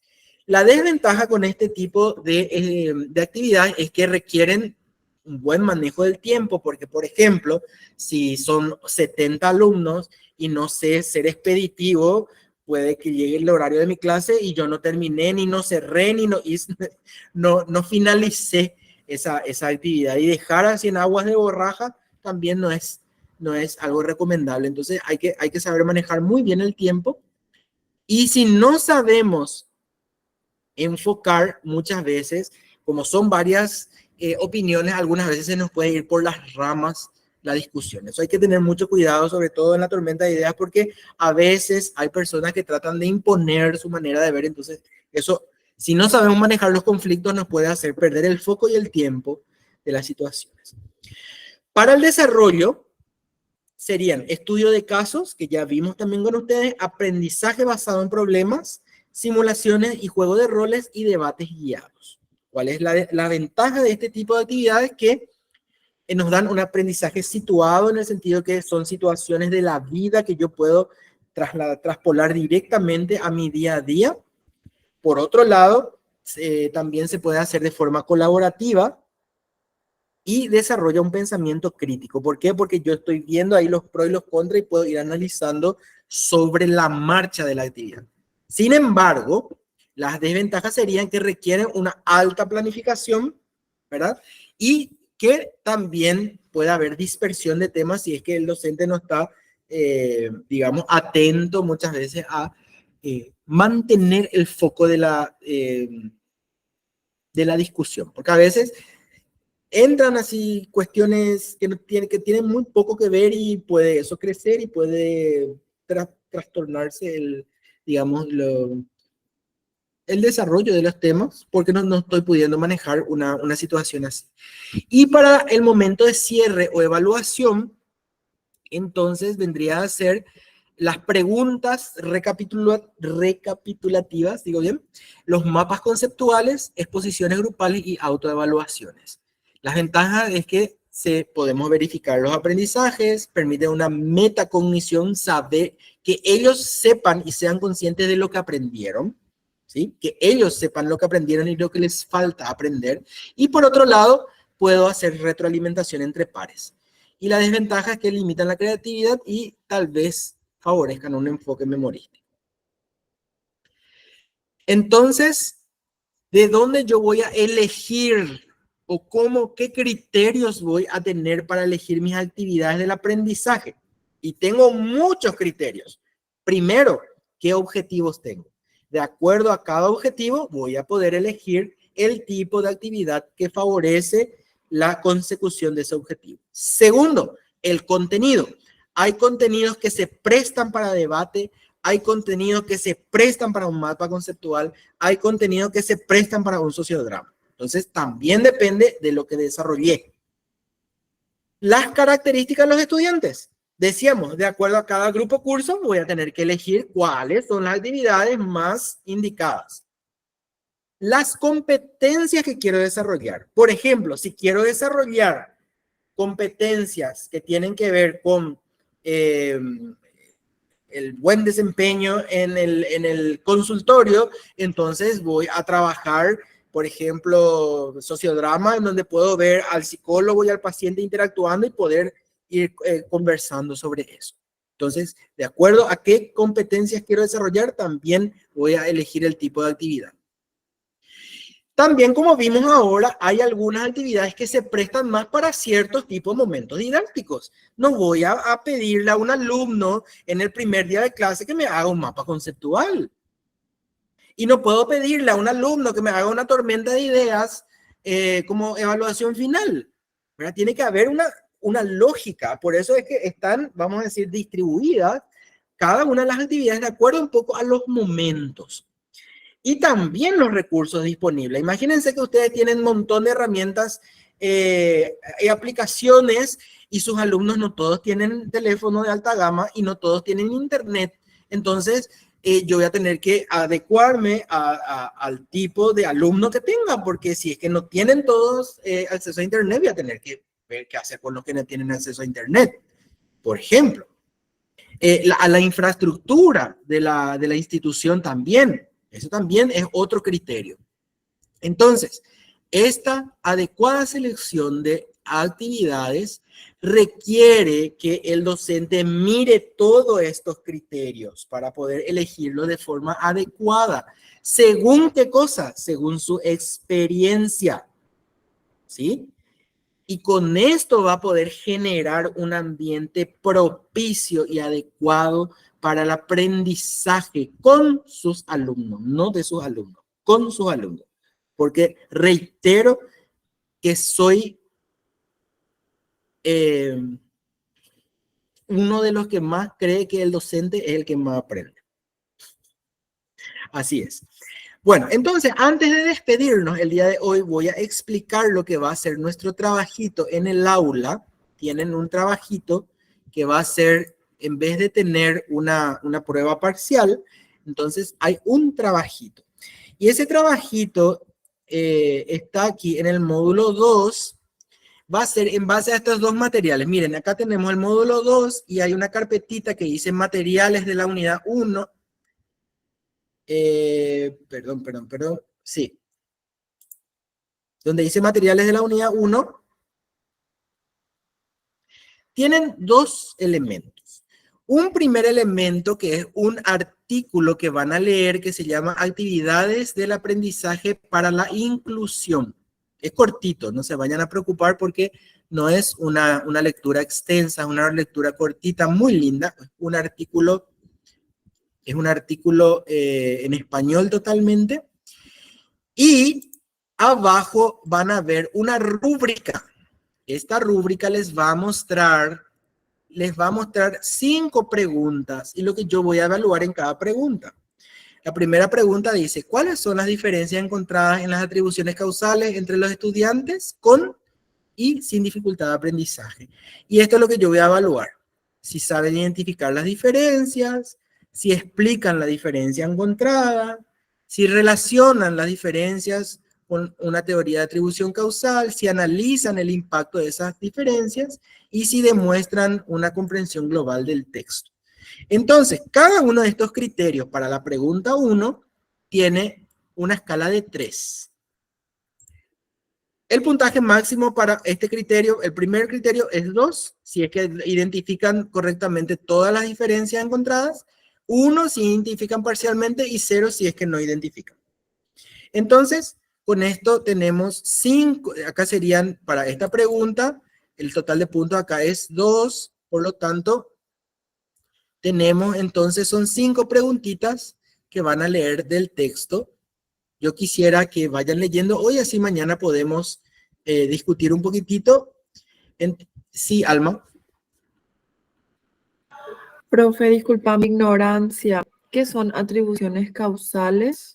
La desventaja con este tipo de actividades es que requieren un buen manejo del tiempo, porque, por ejemplo, si son 70 alumnos y no sé ser expeditivo, puede que llegue el horario de mi clase y yo no terminé, ni no cerré, ni no finalicé esa actividad. Y dejar así en aguas de borraja también no es algo recomendable. Entonces hay que saber manejar muy bien el tiempo. Y si no sabemos enfocar muchas veces, como son varias opiniones, algunas veces se nos puede ir por las ramas la discusión. Eso hay que tener mucho cuidado, sobre todo en la tormenta de ideas, porque a veces hay personas que tratan de imponer su manera de ver. Entonces, eso, si no sabemos manejar los conflictos, nos puede hacer perder el foco y el tiempo de las situaciones. Para el desarrollo, serían estudio de casos, que ya vimos también con ustedes, aprendizaje basado en problemas, simulaciones y juego de roles y debates guiados. ¿Cuál es la ventaja de este tipo de actividades? Que nos dan un aprendizaje situado, en el sentido que son situaciones de la vida que yo puedo traspolar directamente a mi día a día. Por otro lado, también se puede hacer de forma colaborativa y desarrolla un pensamiento crítico. ¿Por qué? Porque yo estoy viendo ahí los pros y los contras y puedo ir analizando sobre la marcha de la actividad. Sin embargo, las desventajas serían que requieren una alta planificación, ¿verdad? Y que también puede haber dispersión de temas si es que el docente no está, digamos, atento muchas veces a mantener el foco de la discusión. Porque a veces entran así cuestiones que tienen muy poco que ver y puede eso crecer y puede trastornarse el desarrollo de los temas, porque no estoy pudiendo manejar una situación así. Y para el momento de cierre o evaluación, entonces vendría a ser las preguntas recapitulativas, digo bien, los mapas conceptuales, exposiciones grupales y autoevaluaciones. Las ventajas es que podemos verificar los aprendizajes, permite una metacognición, saber que ellos sepan y sean conscientes de lo que aprendieron, ¿sí? Que ellos sepan lo que aprendieron y lo que les falta aprender. Y por otro lado, puedo hacer retroalimentación entre pares. Y la desventaja es que limitan la creatividad y tal vez favorezcan un enfoque memorístico. Entonces, de dónde yo voy a elegir o qué criterios voy a tener para elegir mis actividades del aprendizaje. Y tengo muchos criterios. Primero, ¿qué objetivos tengo? De acuerdo a cada objetivo, voy a poder elegir el tipo de actividad que favorece la consecución de ese objetivo. Segundo, el contenido. Hay contenidos que se prestan para debate, hay contenidos que se prestan para un mapa conceptual, hay contenidos que se prestan para un sociodrama. Entonces, también depende de lo que desarrollé. Las características de los estudiantes. Decíamos, de acuerdo a cada grupo curso, voy a tener que elegir cuáles son las actividades más indicadas. Las competencias que quiero desarrollar. Por ejemplo, si quiero desarrollar competencias que tienen que ver con el buen desempeño en el consultorio, entonces voy a trabajar, por ejemplo, sociodrama, en donde puedo ver al psicólogo y al paciente interactuando y poder ir conversando sobre eso. Entonces, de acuerdo a qué competencias quiero desarrollar, también voy a elegir el tipo de actividad. También, como vimos ahora, hay algunas actividades que se prestan más para ciertos tipos de momentos didácticos. No voy a pedirle a un alumno en el primer día de clase que me haga un mapa conceptual. Y no puedo pedirle a un alumno que me haga una tormenta de ideas como evaluación final. ¿Verdad? Tiene que haber una lógica. Por eso es que están, vamos a decir, distribuidas cada una de las actividades de acuerdo un poco a los momentos. Y también los recursos disponibles. Imagínense que ustedes tienen un montón de herramientas y aplicaciones y sus alumnos no todos tienen teléfono de alta gama y no todos tienen internet. Entonces, yo voy a tener que adecuarme al tipo de alumno que tenga, porque si es que no tienen todos acceso a internet, voy a tener que ver qué hacer con los que no tienen acceso a internet. Por ejemplo, a la infraestructura de la institución también. Eso también es otro criterio. Entonces, esta adecuada selección de actividades requiere que el docente mire todos estos criterios para poder elegirlo de forma adecuada. ¿Según qué cosa? Según su experiencia. ¿Sí? Y con esto va a poder generar un ambiente propicio y adecuado para el aprendizaje con sus alumnos, no de sus alumnos, con sus alumnos. Porque reitero que soy uno de los que más cree que el docente es el que más aprende. Así es. Bueno, entonces, antes de despedirnos el día de hoy, voy a explicar lo que va a ser nuestro trabajito en el aula. Tienen un trabajito que va a ser, en vez de tener una prueba parcial, entonces hay un trabajito. Y ese trabajito está aquí en el módulo 2. Va a ser en base a estos dos materiales. Miren, acá tenemos el módulo 2 y hay una carpetita que dice materiales de la unidad 1. Perdón. Sí. Donde dice materiales de la unidad 1. Tienen dos elementos. Un primer elemento que es un artículo que van a leer que se llama Actividades del aprendizaje para la inclusión. Es cortito, no se vayan a preocupar porque no es una lectura extensa, es una lectura cortita, muy linda. Es un artículo en español totalmente. Y abajo van a ver una rúbrica. Esta rúbrica les va a mostrar 5 preguntas y lo que yo voy a evaluar en cada pregunta. La primera pregunta dice, ¿cuáles son las diferencias encontradas en las atribuciones causales entre los estudiantes con y sin dificultad de aprendizaje? Y esto es lo que yo voy a evaluar. Si saben identificar las diferencias, si explican la diferencia encontrada, si relacionan las diferencias con una teoría de atribución causal, si analizan el impacto de esas diferencias y si demuestran una comprensión global del texto. Entonces, cada uno de estos criterios para la pregunta 1 tiene una escala de 3. El puntaje máximo para este criterio, el primer criterio es 2, si es que identifican correctamente todas las diferencias encontradas, 1 si identifican parcialmente y 0 si es que no identifican. Entonces, con esto tenemos 5, acá serían para esta pregunta, el total de puntos acá es 2, por lo tanto, tenemos entonces, son 5 preguntitas que van a leer del texto. Yo quisiera que vayan leyendo hoy, así mañana podemos discutir un poquitito. Sí, Alma. Profe, disculpa mi ignorancia. ¿Qué son atribuciones causales?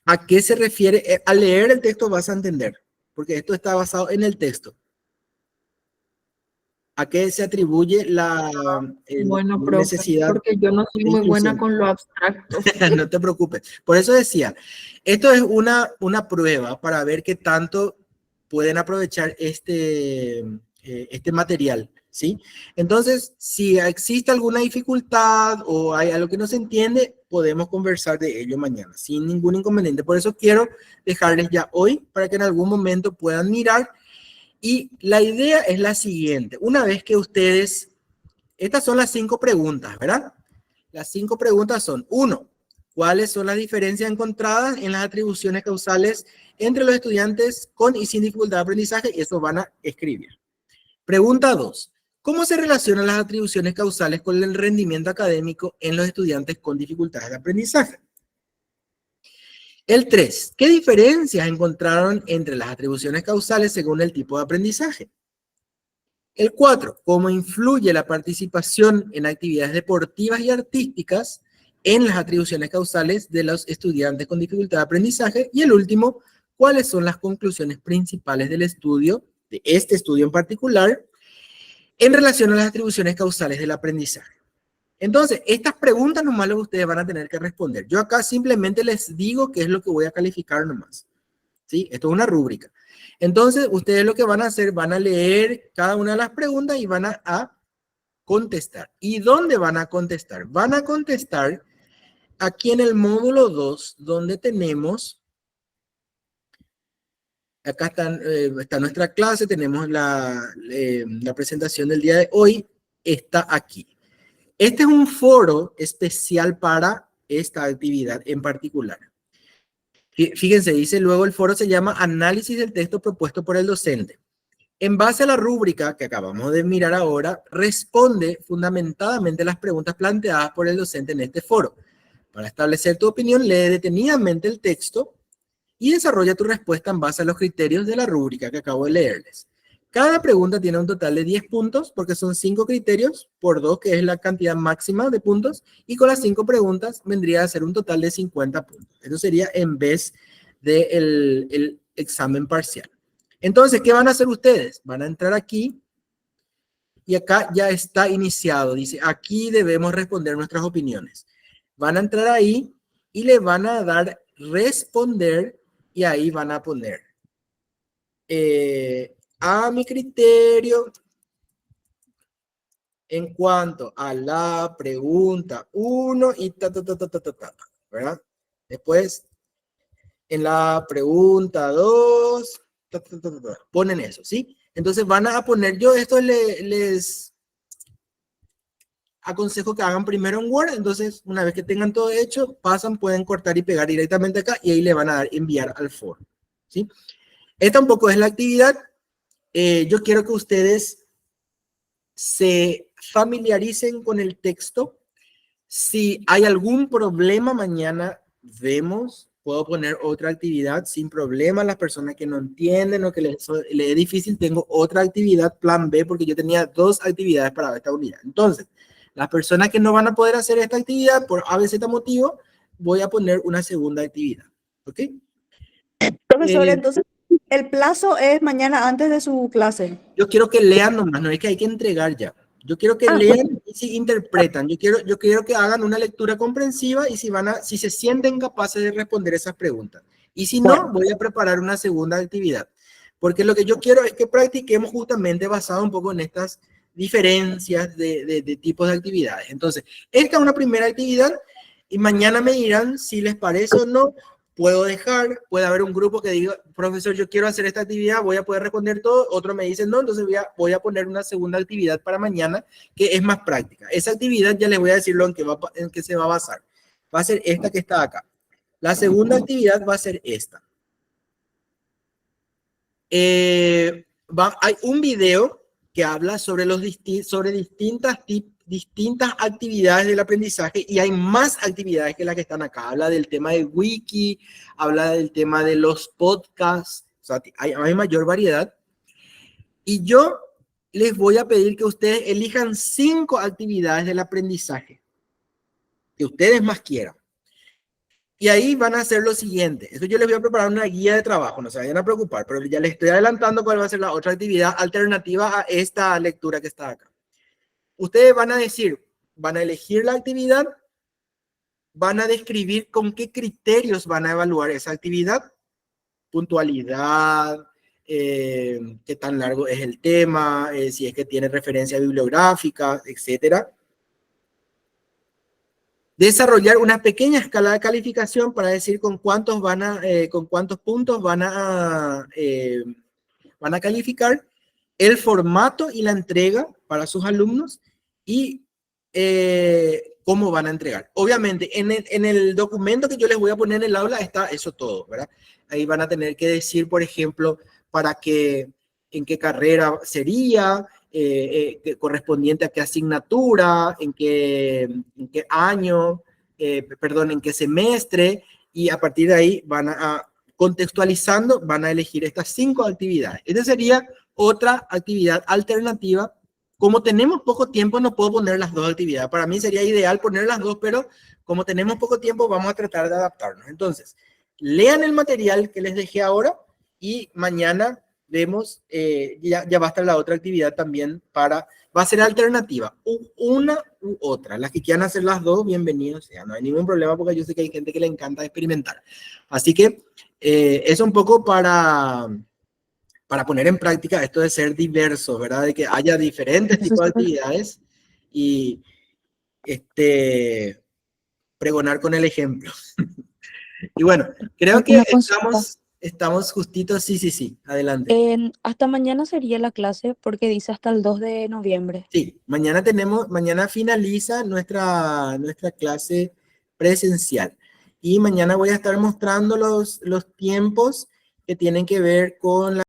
¿A qué se refiere? Al leer el texto vas a entender, porque esto está basado en el texto. ¿A qué se atribuye la Bueno, profe, necesidad? porque yo no soy muy buena con lo abstracto. No te preocupes. Por eso decía, esto es una prueba para ver qué tanto pueden aprovechar este material, ¿sí? Entonces, si existe alguna dificultad o hay algo que no se entiende, podemos conversar de ello mañana, sin ningún inconveniente. Por eso quiero dejarles ya hoy, para que en algún momento puedan mirar. Y la idea es la siguiente. Una vez que ustedes, estas son las 5 preguntas, ¿verdad? Las 5 preguntas son, 1, ¿cuáles son las diferencias encontradas en las atribuciones causales entre los estudiantes con y sin dificultad de aprendizaje? Y eso van a escribir. Pregunta 2, ¿cómo se relacionan las atribuciones causales con el rendimiento académico en los estudiantes con dificultades de aprendizaje? El 3, ¿qué diferencias encontraron entre las atribuciones causales según el tipo de aprendizaje? El 4, ¿cómo influye la participación en actividades deportivas y artísticas en las atribuciones causales de los estudiantes con dificultad de aprendizaje? Y el último, ¿cuáles son las conclusiones principales del estudio, de este estudio en particular, en relación a las atribuciones causales del aprendizaje? Entonces, estas preguntas nomás lo que ustedes van a tener que responder. Yo acá simplemente les digo qué es lo que voy a calificar nomás. ¿Sí? Esto es una rúbrica. Entonces, ustedes lo que van a hacer, van a leer cada una de las preguntas y van a contestar. ¿Y dónde van a contestar? Van a contestar aquí en el módulo 2, donde tenemos, acá está nuestra clase, tenemos la presentación del día de hoy, está aquí. Este es un foro especial para esta actividad en particular. Fíjense, dice luego el foro se llama Análisis del texto propuesto por el docente. En base a la rúbrica que acabamos de mirar ahora, responde fundamentadamente las preguntas planteadas por el docente en este foro. Para establecer tu opinión, lee detenidamente el texto y desarrolla tu respuesta en base a los criterios de la rúbrica que acabo de leerles. Cada pregunta tiene un total de 10 puntos porque son 5 criterios por 2, que es la cantidad máxima de puntos, y con las 5 preguntas vendría a ser un total de 50 puntos. Eso sería en vez del el examen parcial. Entonces, ¿qué van a hacer ustedes? Van a entrar aquí y acá ya está iniciado. Dice, aquí debemos responder nuestras opiniones. Van a entrar ahí y le van a dar responder y ahí van a poner a mi criterio, en cuanto a la pregunta 1 y ¿verdad? Después, en la pregunta 2, ponen eso, ¿sí? Entonces van a poner, yo esto les aconsejo que hagan primero en Word, entonces una vez que tengan todo hecho, pasan, pueden cortar y pegar directamente acá y ahí le van a dar enviar al foro, ¿sí? Esta un poco es la actividad. Yo quiero que ustedes se familiaricen con el texto. Si hay algún problema mañana, vemos, puedo poner otra actividad sin problema. Las personas que no entienden o que les es difícil, tengo otra actividad, plan B, porque yo tenía 2 actividades para esta unidad. Entonces, las personas que no van a poder hacer esta actividad por ABZ motivo, voy a poner una segunda actividad. ¿Ok? Profesor, entonces, el plazo es mañana antes de su clase. Yo quiero que lean nomás, no es que hay que entregar ya. Yo quiero que lean y si interpretan. Yo quiero que hagan una lectura comprensiva y si se sienten capaces de responder esas preguntas. Y si no, voy a preparar una segunda actividad. Porque lo que yo quiero es que practiquemos justamente basado un poco en estas diferencias de tipos de actividades. Entonces, esta es una primera actividad y mañana me dirán si les parece o no. Puedo dejar, puede haber un grupo que diga, profesor, yo quiero hacer esta actividad, voy a poder responder todo. Otro me dice, no, entonces voy a poner una segunda actividad para mañana que es más práctica. Esa actividad ya les voy a decir en qué se va a basar. Va a ser esta que está acá. La segunda actividad va a ser esta. Hay un video que habla sobre, distintas actividades del aprendizaje y hay más actividades que las que están acá. Habla del tema del wiki, habla del tema de los podcasts, o sea, hay mayor variedad. Y yo les voy a pedir que ustedes elijan 5 actividades del aprendizaje que ustedes más quieran. Y ahí van a hacer lo siguiente. Eso yo les voy a preparar una guía de trabajo, no se vayan a preocupar, pero ya les estoy adelantando cuál va a ser la otra actividad alternativa a esta lectura que está acá. Ustedes van a decir, van a elegir la actividad, van a describir con qué criterios van a evaluar esa actividad, puntualidad, qué tan largo es el tema, si es que tiene referencia bibliográfica, etcétera. Desarrollar una pequeña escala de calificación para decir con cuántos puntos van a calificar, el formato y la entrega para sus alumnos y cómo van a entregar. Obviamente, en el documento que yo les voy a poner en el aula está eso todo, ¿verdad? Ahí van a tener que decir, por ejemplo, en qué carrera sería, correspondiente a qué asignatura, en qué año, en qué semestre, y a partir de ahí contextualizando, van a elegir estas 5 actividades. Esta sería otra actividad alternativa. Como tenemos poco tiempo, no puedo poner las 2 actividades. Para mí sería ideal poner las 2, pero como tenemos poco tiempo, vamos a tratar de adaptarnos. Entonces, lean el material que les dejé ahora y mañana vemos, ya va a estar la otra actividad también va a ser alternativa, una u otra. Las que quieran hacer las 2, bienvenidos sean, no hay ningún problema porque yo sé que hay gente que le encanta experimentar. Así que es un poco para poner en práctica esto de ser diverso, ¿verdad? De que haya diferentes tipos de actividades y pregonar con el ejemplo. Y bueno, creo que estamos justitos. Sí, adelante. Hasta mañana sería la clase porque dice hasta el 2 de noviembre. Sí, mañana finaliza nuestra clase presencial. Y mañana voy a estar mostrando los tiempos que tienen que ver con